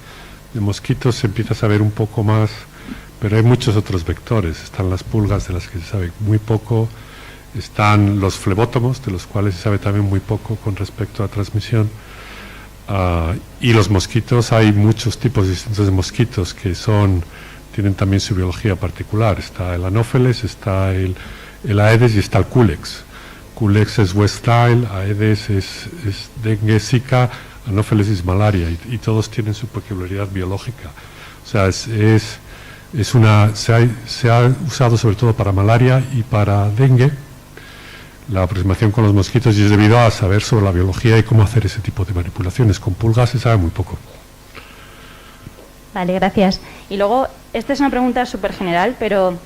de mosquitos se empieza a saber un poco más, pero hay muchos otros vectores. Están las pulgas, de las que se sabe muy poco, están los flebótomos, de los cuales se sabe también muy poco con respecto a transmisión, y los mosquitos, hay muchos tipos distintos de mosquitos que tienen también su biología particular. Está el anófeles, está el Aedes y está el Culex. Culex es West Nile, Aedes es dengue, Zika, anófeles es malaria, y todos tienen su peculiaridad biológica. O sea, se ha usado sobre todo para malaria y para dengue la aproximación con los mosquitos, y es debido a saber sobre la biología y cómo hacer ese tipo de manipulaciones. Con pulgas se sabe muy poco. Vale, gracias. Y luego, esta es una pregunta súper general, pero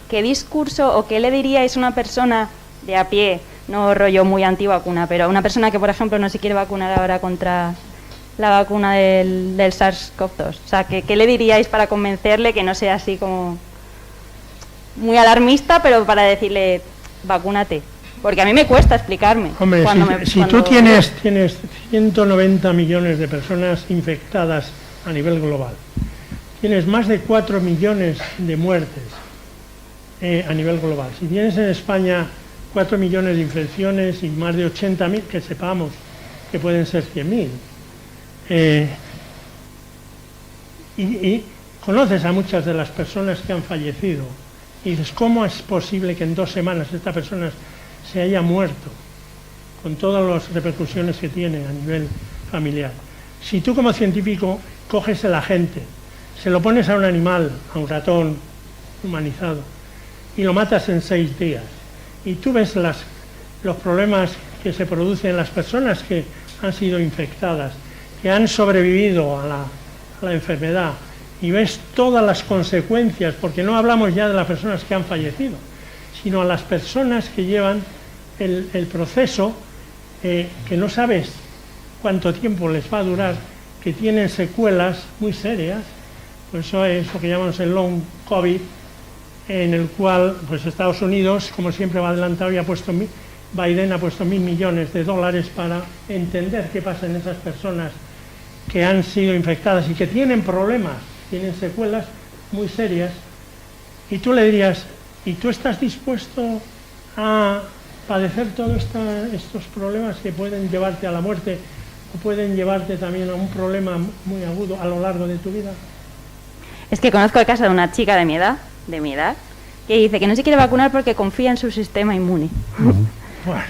¿qué discurso o qué le diríais a una persona de a pie, no rollo muy antivacuna, pero a una persona que, por ejemplo, no se quiere vacunar ahora contra la vacuna del SARS-CoV-2? O sea, ¿qué le diríais para convencerle, que no sea así como muy alarmista, pero para decirle, vacúnate? Porque a mí me cuesta explicarme. Hombre, si tú tienes 190 millones de personas infectadas a nivel global, tienes más de 4 millones de muertes a nivel global, si tienes en España 4 millones de infecciones y más de 80.000, que sepamos que pueden ser 100.000, y conoces a muchas de las personas que han fallecido, y dices, ¿cómo es posible que en 2 semanas esta persona se haya muerto, con todas las repercusiones que tiene a nivel familiar? Si tú como científico coges el agente, se lo pones a un animal, a un ratón humanizado, y lo matas en 6 días, y tú ves los problemas que se producen en las personas que han sido infectadas, que han sobrevivido a la enfermedad, y ves todas las consecuencias, porque no hablamos ya de las personas que han fallecido, sino a las personas que llevan el proceso, que no sabes cuánto tiempo les va a durar, que tienen secuelas muy serias. Pues eso es lo que llamamos el long COVID, en el cual pues Estados Unidos, como siempre, va adelantado, y Biden ha puesto $1.000 millones para entender qué pasa en esas personas que han sido infectadas y que tienen problemas, tienen secuelas muy serias. Y tú le dirías, ¿y tú estás dispuesto a padecer todos estos problemas que pueden llevarte a la muerte o pueden llevarte también a un problema muy agudo a lo largo de tu vida? Es que conozco el caso de una chica de mi edad, que dice que no se quiere vacunar porque confía en su sistema inmune. Bueno.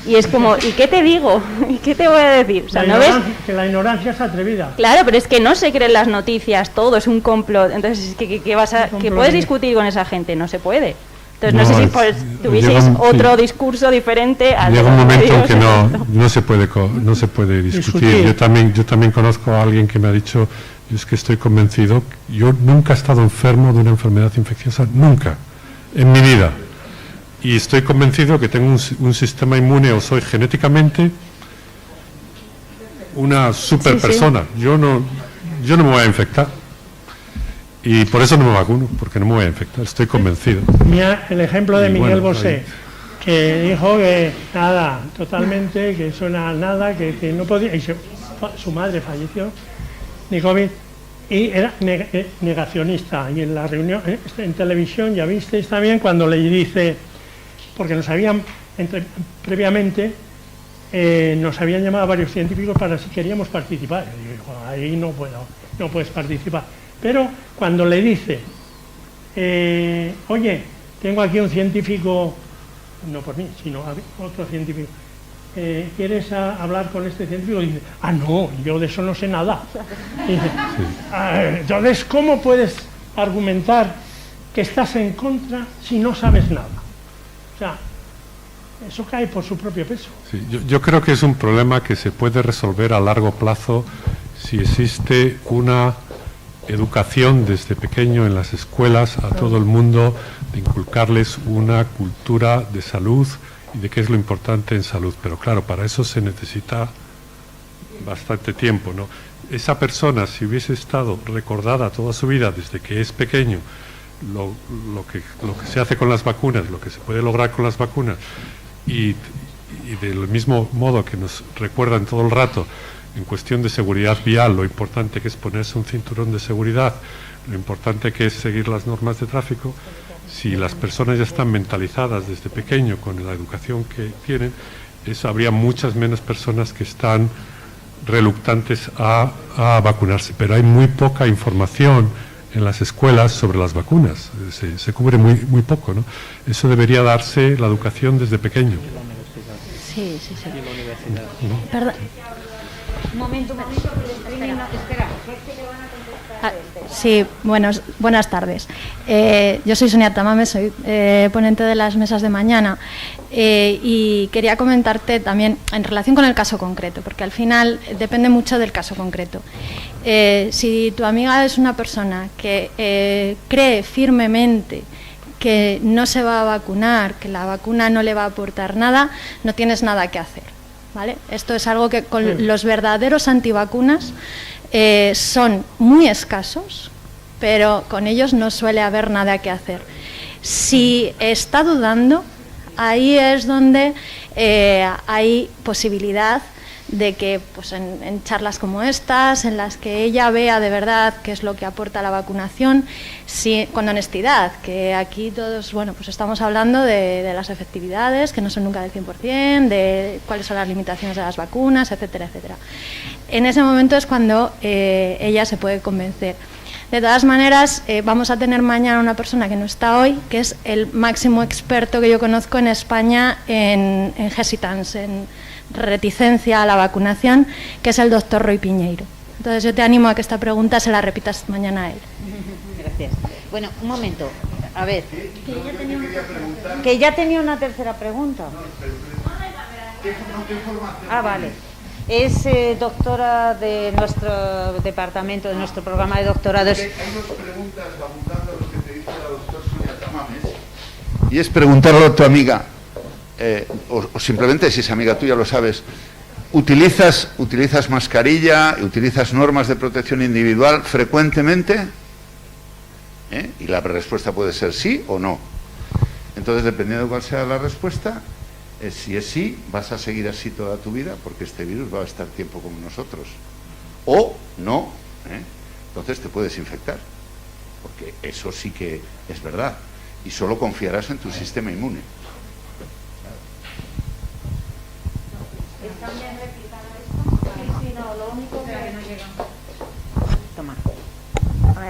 Y es como, ¿y qué te digo? ¿Y qué te voy a decir? O sea, ¿no ves? Que la ignorancia es atrevida. Claro, pero es que no se creen las noticias, todo es un complot. Entonces, ¿qué puedes discutir con esa gente? No se puede. Entonces, no sé si tuvieseis otro discurso diferente al de llega un momento en que no se puede discutir. Yo también conozco a alguien que me ha dicho, yo es que estoy convencido, yo nunca he estado enfermo de una enfermedad infecciosa, nunca, en mi vida. Y estoy convencido que tengo un sistema inmune, o soy genéticamente una super persona. Sí. Yo no me voy a infectar. Y por eso no me vacuno, porque no me voy a infectar, estoy convencido. Mira el ejemplo de Miguel Bosé, que dijo que nada, totalmente, que eso era nada, que no podía, y su madre falleció de COVID, y era negacionista. Y en la reunión, en televisión, ya visteis también, cuando le dice, porque nos habían, previamente, nos habían llamado a varios científicos para si queríamos participar. Y yo digo, ahí no puedes participar. Pero cuando le dice, oye, tengo aquí un científico, no por mí, sino otro científico, ¿quieres hablar con este científico? Y dice, no, yo de eso no sé nada. Y dice, entonces, ¿cómo puedes argumentar que estás en contra si no sabes nada? O sea, eso cae por su propio peso. Sí, yo creo que es un problema que se puede resolver a largo plazo si existe una educación desde pequeño en las escuelas a todo el mundo, de inculcarles una cultura de salud y de qué es lo importante en salud. Pero claro, para eso se necesita bastante tiempo, ¿no? Esa persona, si hubiese estado recordada toda su vida desde que es pequeño lo que se hace con las vacunas, lo que se puede lograr con las vacunas, y del mismo modo que nos recuerdan todo el rato en cuestión de seguridad vial, lo importante que es ponerse un cinturón de seguridad, lo importante que es seguir las normas de tráfico, si las personas ya están mentalizadas desde pequeño con la educación que tienen, eso habría muchas menos personas que están reluctantes a vacunarse, pero hay muy poca información en las escuelas sobre las vacunas, se cubre muy poco, ¿no? Eso debería darse la educación desde pequeño. Sí. ¿No? Perdón. Un momento, espera. Sí, buenas tardes. Yo soy Sonia Tamame, soy ponente de las mesas de mañana y quería comentarte también en relación con el caso concreto, porque al final depende mucho del caso concreto. Si tu amiga es una persona que cree firmemente que no se va a vacunar, que la vacuna no le va a aportar nada, no tienes nada que hacer, ¿vale? Esto es algo que con los verdaderos antivacunas son muy escasos, pero con ellos no suele haber nada que hacer. Si está dudando, ahí es donde hay posibilidad de que pues en charlas como estas, en las que ella vea de verdad qué es lo que aporta la vacunación, con honestidad, que aquí todos pues estamos hablando de las efectividades, que no son nunca del 100%, de cuáles son las limitaciones de las vacunas, etcétera, etcétera. En ese momento es cuando ella se puede convencer. De todas maneras, vamos a tener mañana una persona que no está hoy, que es el máximo experto que yo conozco en España en hesitance, en reticencia a la vacunación, que es el doctor Roy Piñeiro. Entonces yo te animo a que esta pregunta se la repitas mañana a él. Gracias. Bueno, un momento, a ver, que ya tenía una tercera pregunta. Vale. Es doctora de nuestro departamento, de nuestro programa de doctorados. Hay dos preguntas apuntando a lo que te dice la doctora Sonia Tamames. Y es preguntarle a tu amiga, o simplemente si es amiga tuya lo sabes, ¿utilizas mascarilla, utilizas normas de protección individual frecuentemente? Y la respuesta puede ser sí o no. Entonces, dependiendo de cuál sea la respuesta, si es sí, vas a seguir así toda tu vida, porque este virus va a estar tiempo con nosotros. O no, entonces te puedes infectar, porque eso sí que es verdad. Y solo confiarás en tu sistema inmune. ¿Está bien replicado esto? Sí, no, lo único que no llega. Toma.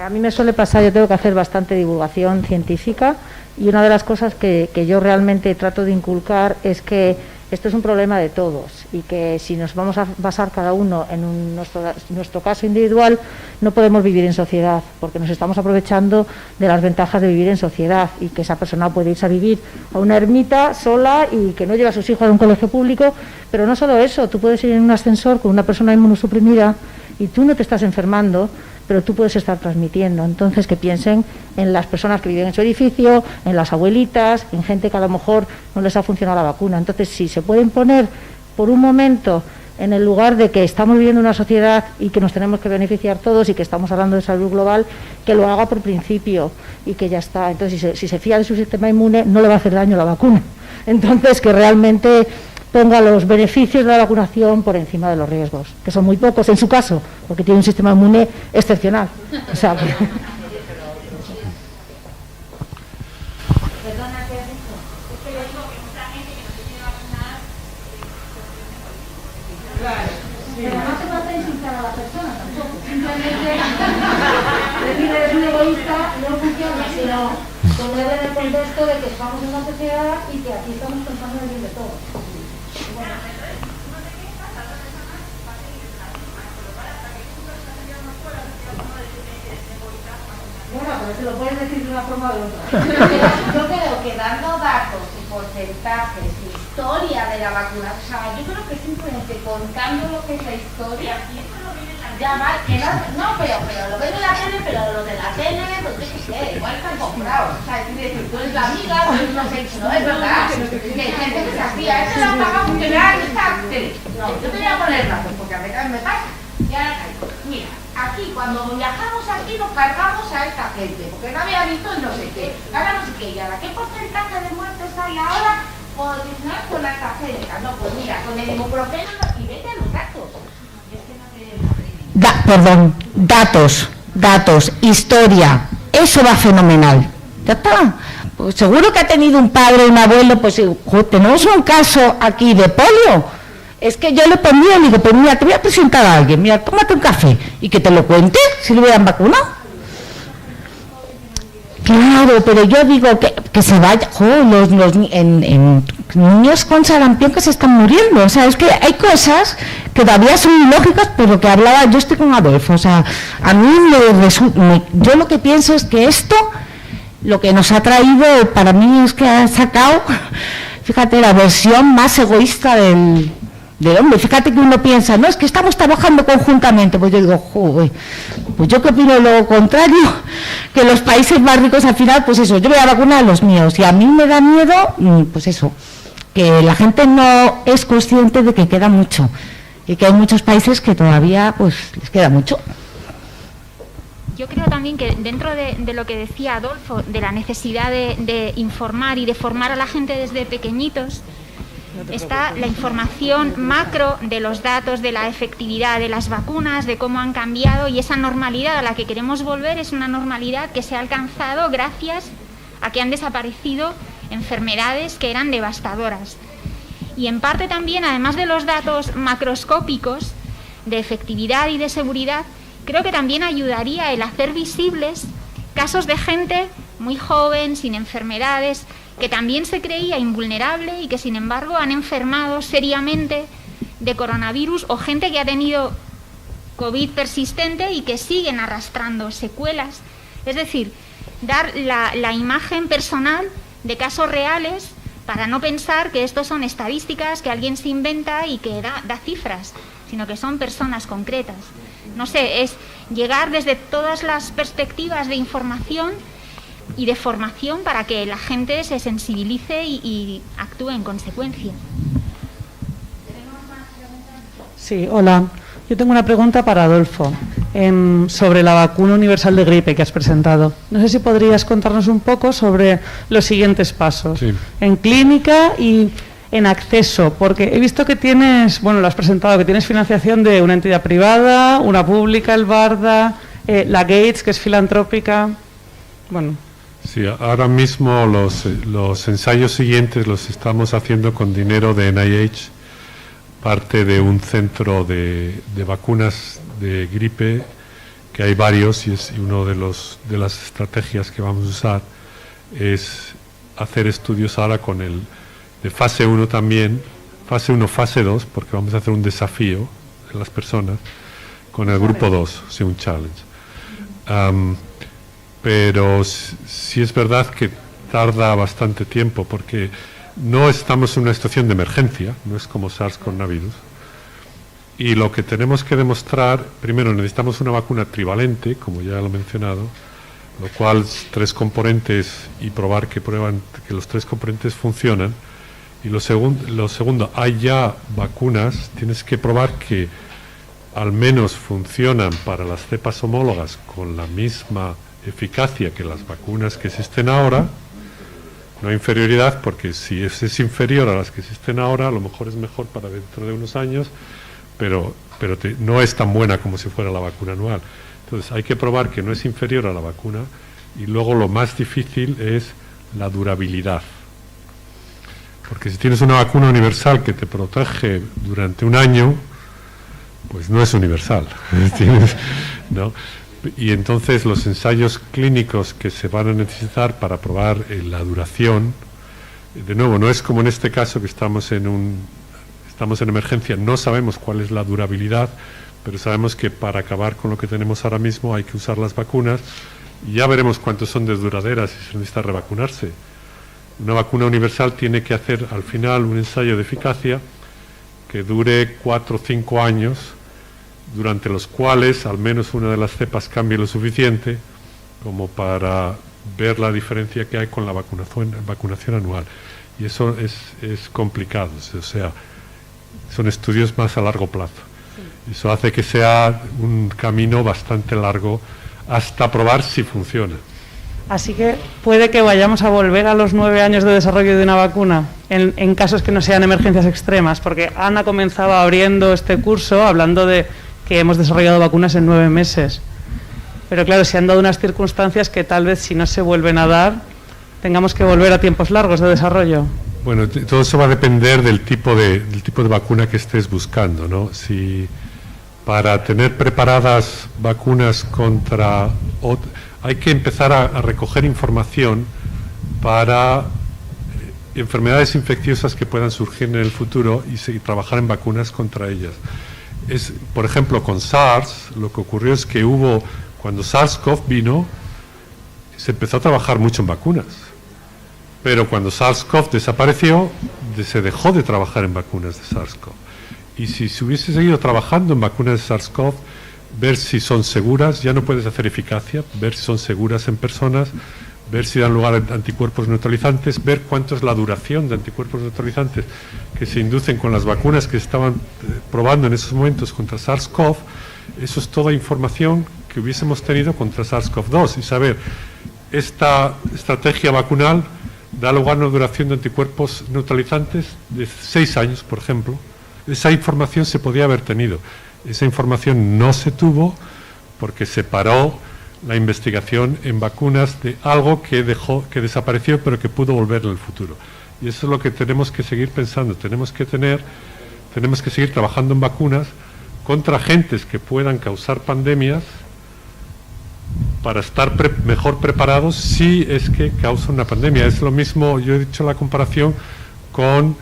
A mí me suele pasar, yo tengo que hacer bastante divulgación científica y una de las cosas que yo realmente trato de inculcar es que esto es un problema de todos y que si nos vamos a basar cada uno en nuestro caso individual, no podemos vivir en sociedad, porque nos estamos aprovechando de las ventajas de vivir en sociedad y que esa persona puede irse a vivir a una ermita sola y que no lleva a sus hijos a un colegio público, pero no solo eso, tú puedes ir en un ascensor con una persona inmunosuprimida y tú no te estás enfermando, pero tú puedes estar transmitiendo. Entonces, que piensen en las personas que viven en su edificio, en las abuelitas, en gente que a lo mejor no les ha funcionado la vacuna. Entonces, si se pueden poner por un momento en el lugar de que estamos viviendo una sociedad y que nos tenemos que beneficiar todos y que estamos hablando de salud global, que lo haga por principio y que ya está. Entonces, si se fía de su sistema inmune, no le va a hacer daño la vacuna. Entonces, que realmente ponga los beneficios de la vacunación por encima de los riesgos, que son muy pocos en su caso, porque tiene un sistema inmune excepcional. O sea, que... Perdona, ¿qué has dicho? Es que yo digo que mucha gente que no se tiene vacunar. Claro. Pero no hace falta insultar a la persona tampoco. Simplemente decir eres un egoísta no funciona, sino poner en el contexto de que estamos en una sociedad y que aquí estamos pensando en el bien de todos. Bueno, pero se lo puedes decir de una forma o de otra. Yo creo que dando datos y porcentajes, historia de la vacuna, o sea, yo creo que simplemente contando lo que es la historia, ya va, que no, pero lo ven en la tele, pero lo de la tele, pues yo qué sé, igual están comprados. O sea, es decir, tú eres la amiga, tú eres no sé, no es verdad, que hay gente que se hacía, esto lo han pagado porque me da esta tele. No, yo te voy a poner datos, porque a mí también me pasa, y ahora caigo. Mira, aquí, cuando viajamos aquí, nos cargamos a esta gente, porque no había visto no sé qué, ahora no sé qué, y ahora, ¿qué porcentaje de muertes hay ahora por la AstraZeneca? No, pues mira, con el ibuprofeno y vete a los datos. Perdón, datos, historia, eso va fenomenal. Ya está. Pues seguro que ha tenido un padre, un abuelo, pues tenemos un caso aquí de polio. Es que yo le ponía y le digo, pues mira, te voy a presentar a alguien, mira, tómate un café y que te lo cuente si lo hubieran vacunado. Claro, pero yo digo que se vaya, en niños con sarampión que se están muriendo, o sea, es que hay cosas que todavía son ilógicas, pero que hablaba, yo estoy con Adolfo, o sea, a mí yo lo que pienso es que esto, lo que nos ha traído, para mí es que ha sacado, fíjate, la versión más egoísta del hombre. Fíjate que uno piensa, no, es que estamos trabajando conjuntamente. Pues yo digo, joder, pues yo que opino lo contrario, que los países más ricos al final, pues eso, yo voy a vacunar a los míos. Y a mí me da miedo, pues eso, que la gente no es consciente de que queda mucho. Y que hay muchos países que todavía, pues, les queda mucho. Yo creo también que dentro de lo que decía Adolfo, de la necesidad de informar y de formar a la gente desde pequeñitos, está la información macro de los datos, de la efectividad de las vacunas, de cómo han cambiado, y esa normalidad a la que queremos volver es una normalidad que se ha alcanzado gracias a que han desaparecido enfermedades que eran devastadoras. Y en parte también, además de los datos macroscópicos de efectividad y de seguridad, creo que también ayudaría el hacer visibles casos de gente muy joven, sin enfermedades, que también se creía invulnerable y que sin embargo han enfermado seriamente de coronavirus, o gente que ha tenido COVID persistente y que siguen arrastrando secuelas. Es decir, dar la imagen personal de casos reales para no pensar que estos son estadísticas que alguien se inventa y que da cifras, sino que son personas concretas. No sé, es llegar desde todas las perspectivas de información y de formación para que la gente se sensibilice y actúe en consecuencia. Sí, hola. Yo tengo una pregunta para Adolfo sobre la vacuna universal de gripe que has presentado. No sé si podrías contarnos un poco sobre los siguientes pasos en clínica y en acceso, porque he visto que tienes, bueno, lo has presentado, que tienes financiación de una entidad privada, una pública, el BARDA, la Gates, que es filantrópica. Bueno. Sí, ahora mismo los ensayos siguientes los estamos haciendo con dinero de NIH, parte de un centro de vacunas de gripe, que hay varios, y uno de las estrategias que vamos a usar es hacer estudios ahora con el de fase 1 también, fase 1, fase 2, porque vamos a hacer un desafío en las personas con el grupo 2, sí, un challenge. Pero sí es verdad que tarda bastante tiempo, porque no estamos en una situación de emergencia, no es como SARS coronavirus. Y lo que tenemos que demostrar, primero necesitamos una vacuna trivalente, como ya lo he mencionado, lo cual 3 componentes y probar que los 3 componentes funcionan. Y lo segundo, hay ya vacunas, tienes que probar que al menos funcionan para las cepas homólogas con la misma eficacia que las vacunas que existen ahora, no inferioridad, porque si es inferior a las que existen ahora, a lo mejor es mejor para dentro de unos años, pero no es tan buena como si fuera la vacuna anual. Entonces hay que probar que no es inferior a la vacuna, y luego lo más difícil es la durabilidad. Porque si tienes una vacuna universal que te protege durante un año, pues no es universal, ¿no? Y entonces los ensayos clínicos que se van a necesitar para probar la duración, de nuevo, no es como en este caso que estamos en emergencia, no sabemos cuál es la durabilidad, pero sabemos que para acabar con lo que tenemos ahora mismo hay que usar las vacunas, y ya veremos cuántos son de duraderas y se necesita revacunarse. Una vacuna universal tiene que hacer al final un ensayo de eficacia que dure 4 o 5 años, durante los cuales al menos una de las cepas cambie lo suficiente como para ver la diferencia que hay con la vacunación anual. Y eso es complicado, o sea, son estudios más a largo plazo. Eso hace que sea un camino bastante largo hasta probar si funciona. Así que puede que vayamos a volver a los 9 años de desarrollo de una vacuna en casos que no sean emergencias extremas, porque Ana comenzaba abriendo este curso hablando de que hemos desarrollado vacunas en 9 meses. Pero claro, se han dado unas circunstancias que tal vez si no se vuelven a dar, tengamos que volver a tiempos largos de desarrollo. Bueno, todo eso va a depender del tipo de vacuna que estés buscando, ¿no? Si para tener preparadas vacunas contra... hay que empezar a recoger información para enfermedades infecciosas que puedan surgir en el futuro y trabajar en vacunas contra ellas. Por ejemplo, con SARS, lo que ocurrió es que cuando SARS-CoV vino, se empezó a trabajar mucho en vacunas. Pero cuando SARS-CoV desapareció, se dejó de trabajar en vacunas de SARS-CoV. Y si se hubiese seguido trabajando en vacunas de SARS-CoV, ver si son seguras, ya no puedes hacer eficacia, ver si son seguras en personas, ver si dan lugar a anticuerpos neutralizantes, ver cuánto es la duración de anticuerpos neutralizantes que se inducen con las vacunas que estaban probando en esos momentos contra SARS-CoV. Eso es toda información que hubiésemos tenido contra SARS-CoV-2 y saber, esta estrategia vacunal da lugar a una duración de anticuerpos neutralizantes de 6 años, por ejemplo. Esa información se podía haber tenido. Esa información no se tuvo porque se paró la investigación en vacunas de algo que desapareció pero que pudo volver en el futuro. Y eso es lo que tenemos que seguir pensando. Tenemos que seguir trabajando en vacunas contra agentes que puedan causar pandemias para estar mejor preparados si es que causa una pandemia. Es lo mismo, yo he dicho la comparación con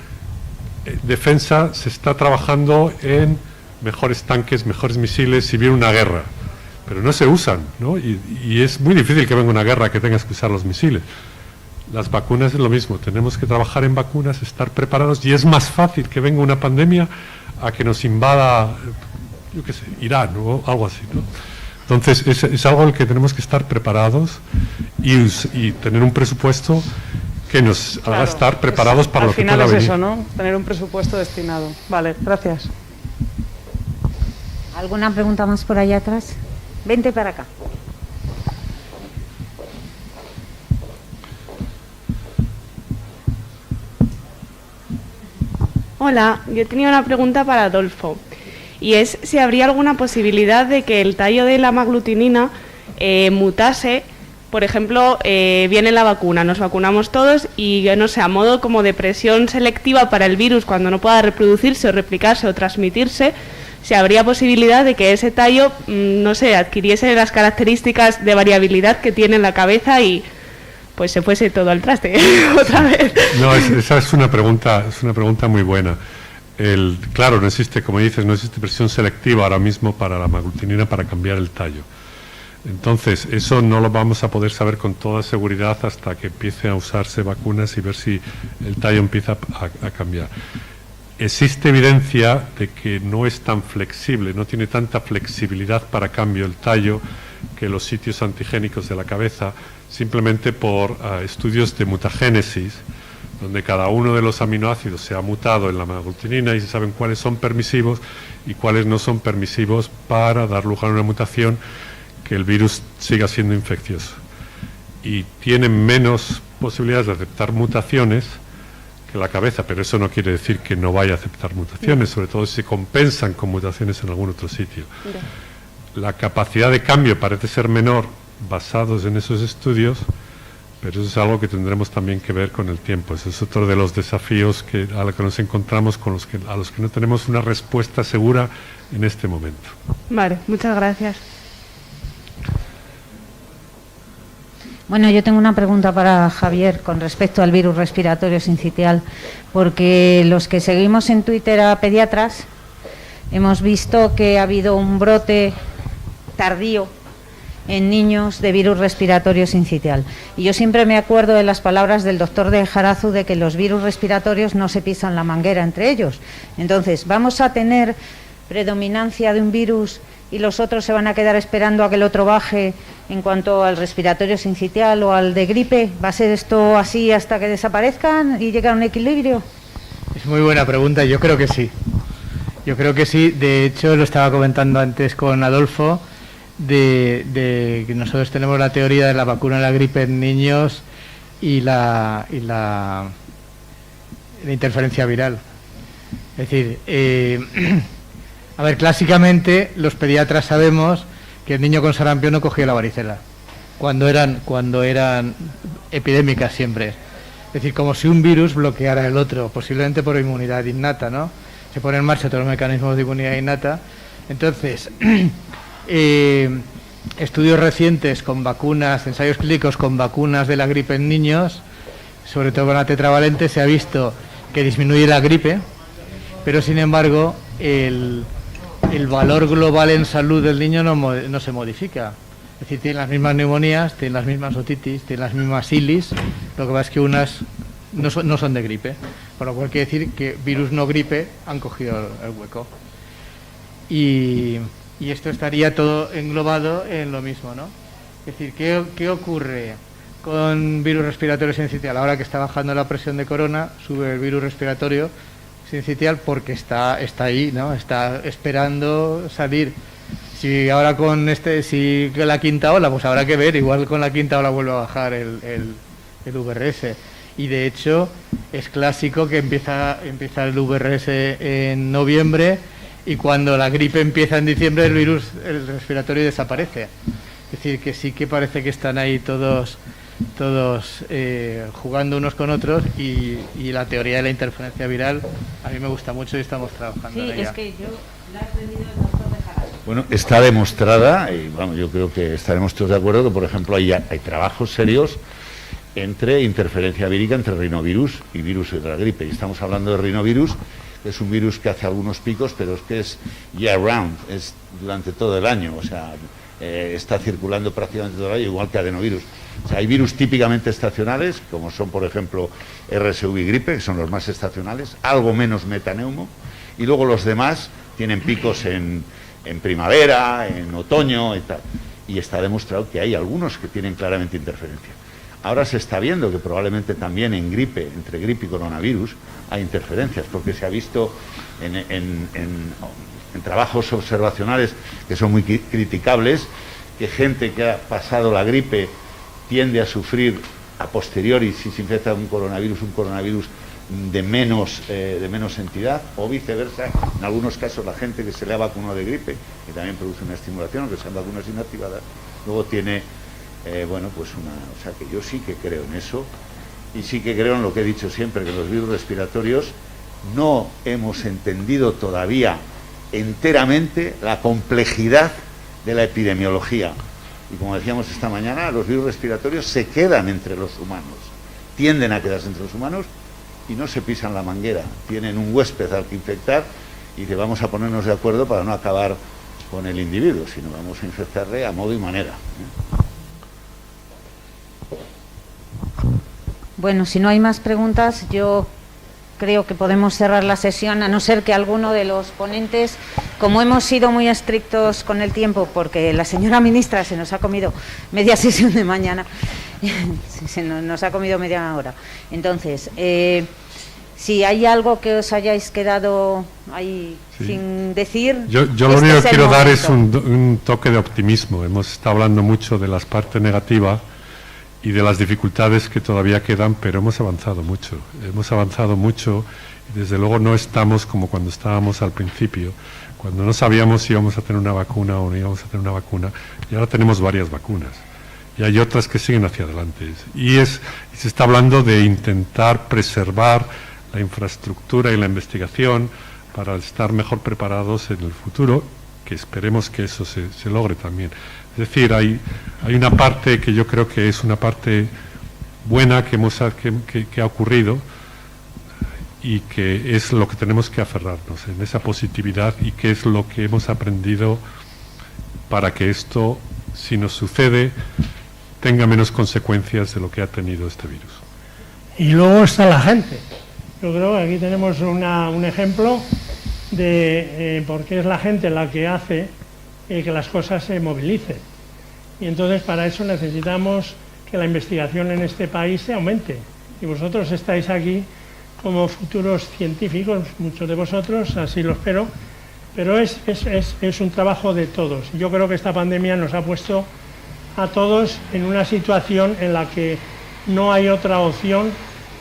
defensa, se está trabajando en mejores tanques, mejores misiles si viene una guerra, pero no se usan, ¿no? Y es muy difícil que venga una guerra que tengas que usar los misiles. Las vacunas es lo mismo, tenemos que trabajar en vacunas, estar preparados, y es más fácil que venga una pandemia a que nos invada, yo qué sé, Irán o algo así, ¿no? Entonces es algo al que tenemos que estar preparados y tener un presupuesto que nos haga estar preparados para lo que pueda venir. Al final es eso, ¿no? Tener un presupuesto destinado. Vale, gracias. ¿Alguna pregunta más por allá atrás? Vente para acá. Hola, yo tenía una pregunta para Adolfo, y es si habría alguna posibilidad de que el tallo de la hemaglutinina mutase. Por ejemplo, viene la vacuna, nos vacunamos todos y, no sé, a modo como de presión selectiva para el virus cuando no pueda reproducirse o replicarse o transmitirse, si habría posibilidad de que ese tallo, no sé, adquiriese las características de variabilidad que tiene en la cabeza y pues se fuese todo al traste otra vez. No, esa es una pregunta muy buena. Claro, no existe, como dices, no existe presión selectiva ahora mismo para la hemaglutinina para cambiar el tallo. Entonces, eso no lo vamos a poder saber con toda seguridad hasta que empiece a usarse vacunas y ver si el tallo empieza a cambiar. Existe evidencia de que no es tan flexible, no tiene tanta flexibilidad para cambio el tallo que los sitios antigénicos de la cabeza, simplemente por estudios de mutagénesis, donde cada uno de los aminoácidos se ha mutado en la hemaglutinina y se saben cuáles son permisivos y cuáles no son permisivos para dar lugar a una mutación que el virus siga siendo infeccioso. Y tienen menos posibilidades de aceptar mutaciones que la cabeza, pero eso no quiere decir que no vaya a aceptar mutaciones, sobre todo si se compensan con mutaciones en algún otro sitio. La capacidad de cambio parece ser menor basados en esos estudios, pero eso es algo que tendremos también que ver con el tiempo. Ese es otro de los desafíos a los que nos encontramos, a los que no tenemos una respuesta segura en este momento. Vale, muchas gracias. Bueno, yo tengo una pregunta para Javier con respecto al virus respiratorio sincitial, porque los que seguimos en Twitter a pediatras hemos visto que ha habido un brote tardío en niños de virus respiratorio sincitial. Y yo siempre me acuerdo de las palabras del doctor de Jarazu de que los virus respiratorios no se pisan la manguera entre ellos. Entonces, ¿vamos a tener predominancia de un virus y los otros se van a quedar esperando a que el otro baje en cuanto al respiratorio sincitial o al de gripe? ¿Va a ser esto así hasta que desaparezcan y llegue a un equilibrio? Es muy buena pregunta, yo creo que sí. Yo creo que sí. De hecho, lo estaba comentando antes con Adolfo, de que nosotros tenemos la teoría de la vacuna de la gripe en niños y la interferencia viral. Es decir, a ver, clásicamente los pediatras sabemos que el niño con sarampión no cogía la varicela cuando eran epidémicas siempre. Es decir, como si un virus bloqueara el otro, posiblemente por inmunidad innata, ¿no? Se ponen en marcha todos los mecanismos de inmunidad innata. Entonces, estudios recientes con vacunas, ensayos clínicos con vacunas de la gripe en niños, sobre todo con la tetravalente, se ha visto que disminuye la gripe, pero sin embargo el valor global en salud del niño no se modifica. Es decir, tienen las mismas neumonías, tienen las mismas otitis, tienen las mismas ilis, lo que pasa es que unas no son de gripe, por lo cual quiere decir que virus no gripe han cogido el hueco. Y esto estaría todo englobado en lo mismo, ¿no? Es decir, ¿qué ocurre con virus respiratorio sincitial? Ahora que está bajando la presión de corona, sube el virus respiratorio sincitial porque está ahí, ¿no? Está esperando salir. Si ahora con la quinta ola, pues habrá que ver, igual con la quinta ola vuelve a bajar el VRS. Y de hecho es clásico que empieza el VRS en noviembre y cuando la gripe empieza en diciembre el respiratorio desaparece. Es decir, que sí que parece que están ahí todos jugando unos con otros y la teoría de la interferencia viral a mí me gusta mucho y estamos trabajando en ella. Sí, es que yo la he aprendido del doctor de Jaras. Bueno, está demostrada, y vamos, yo creo que estaremos todos de acuerdo, que por ejemplo hay trabajos serios entre interferencia vírica entre rinovirus y virus de la gripe. Y estamos hablando de rinovirus, que es un virus que hace algunos picos, pero es que es year round, es durante todo el año, o sea, está circulando prácticamente todo el año, igual que adenovirus. O sea, hay virus típicamente estacionales, como son, por ejemplo, RSV y gripe, que son los más estacionales, algo menos metaneumo, y luego los demás tienen picos en primavera, en otoño y tal. Y está demostrado que hay algunos que tienen claramente interferencia. Ahora se está viendo que probablemente también en gripe, entre gripe y coronavirus, hay interferencias, porque se ha visto en trabajos observacionales que son muy criticables, que gente que ha pasado la gripe tiende a sufrir a posteriori, si se infecta un coronavirus de menos entidad, o viceversa. En algunos casos la gente que se le ha vacunado de gripe, que también produce una estimulación, aunque sean vacunas inactivadas, luego tiene, o sea que yo sí que creo en eso, y sí que creo en lo que he dicho siempre, que los virus respiratorios no hemos entendido todavía enteramente la complejidad de la epidemiología. Y como decíamos esta mañana, los virus respiratorios se quedan entre los humanos, tienden a quedarse entre los humanos y no se pisan la manguera. Tienen un huésped al que infectar y que vamos a ponernos de acuerdo para no acabar con el individuo, sino vamos a infectarle a modo y manera. Bueno, si no hay más preguntas, yo creo que podemos cerrar la sesión, a no ser que alguno de los ponentes, como hemos sido muy estrictos con el tiempo, porque la señora ministra se nos ha comido media sesión de mañana, nos ha comido media hora. Entonces, si hay algo que os hayáis quedado ahí sin decir... Yo lo único que quiero dar es un toque de optimismo. Hemos estado hablando mucho de las partes negativas y de las dificultades que todavía quedan, pero hemos avanzado mucho y desde luego no estamos como cuando estábamos al principio, cuando no sabíamos si íbamos a tener una vacuna o no íbamos a tener una vacuna, y ahora tenemos varias vacunas y hay otras que siguen hacia adelante y se está hablando de intentar preservar la infraestructura y la investigación para estar mejor preparados en el futuro, que esperemos que eso se logre también. Es decir, hay una parte que yo creo que es una parte buena que ha ocurrido y que es lo que tenemos que aferrarnos en esa positividad y que es lo que hemos aprendido para que esto, si nos sucede, tenga menos consecuencias de lo que ha tenido este virus. Y luego está la gente. Yo creo que aquí tenemos un ejemplo de por qué es la gente la que hace que las cosas se movilicen. Y entonces para eso necesitamos que la investigación en este país se aumente. Y vosotros estáis aquí como futuros científicos, muchos de vosotros, así lo espero, pero es un trabajo de todos. Yo creo que esta pandemia nos ha puesto a todos en una situación en la que no hay otra opción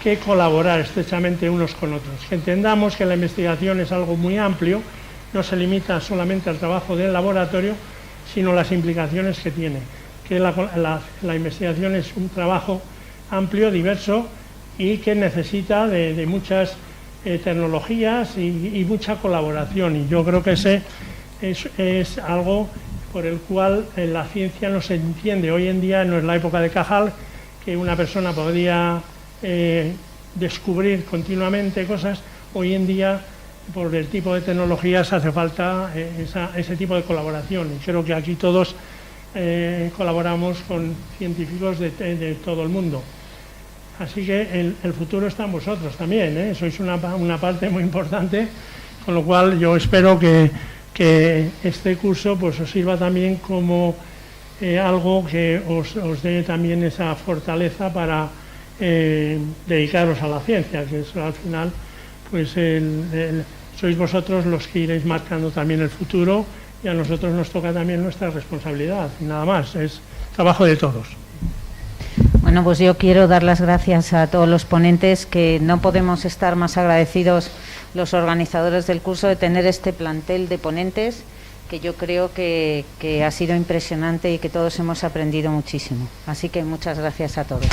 que colaborar estrechamente unos con otros. Que entendamos que la investigación es algo muy amplio, no se limita solamente al trabajo del laboratorio, sino las implicaciones que tiene. Que la investigación es un trabajo amplio, diverso y que necesita de muchas tecnologías y mucha colaboración. Y yo creo que ese es algo por el cual la ciencia no se entiende. Hoy en día no es la época de Cajal, que una persona podría descubrir continuamente cosas. Hoy en día, por el tipo de tecnologías, hace falta ese tipo de colaboración. Y creo que aquí todos colaboramos con científicos de todo el mundo. Así que el futuro está en vosotros también, sois una parte muy importante, con lo cual yo espero que este curso pues os sirva también como algo que os dé también esa fortaleza para dedicaros a la ciencia, que eso al final pues sois vosotros los que iréis marcando también el futuro, y a nosotros nos toca también nuestra responsabilidad, y nada más, es trabajo de todos. Bueno, pues yo quiero dar las gracias a todos los ponentes, que no podemos estar más agradecidos los organizadores del curso de tener este plantel de ponentes, que yo creo que ha sido impresionante y que todos hemos aprendido muchísimo. Así que muchas gracias a todos.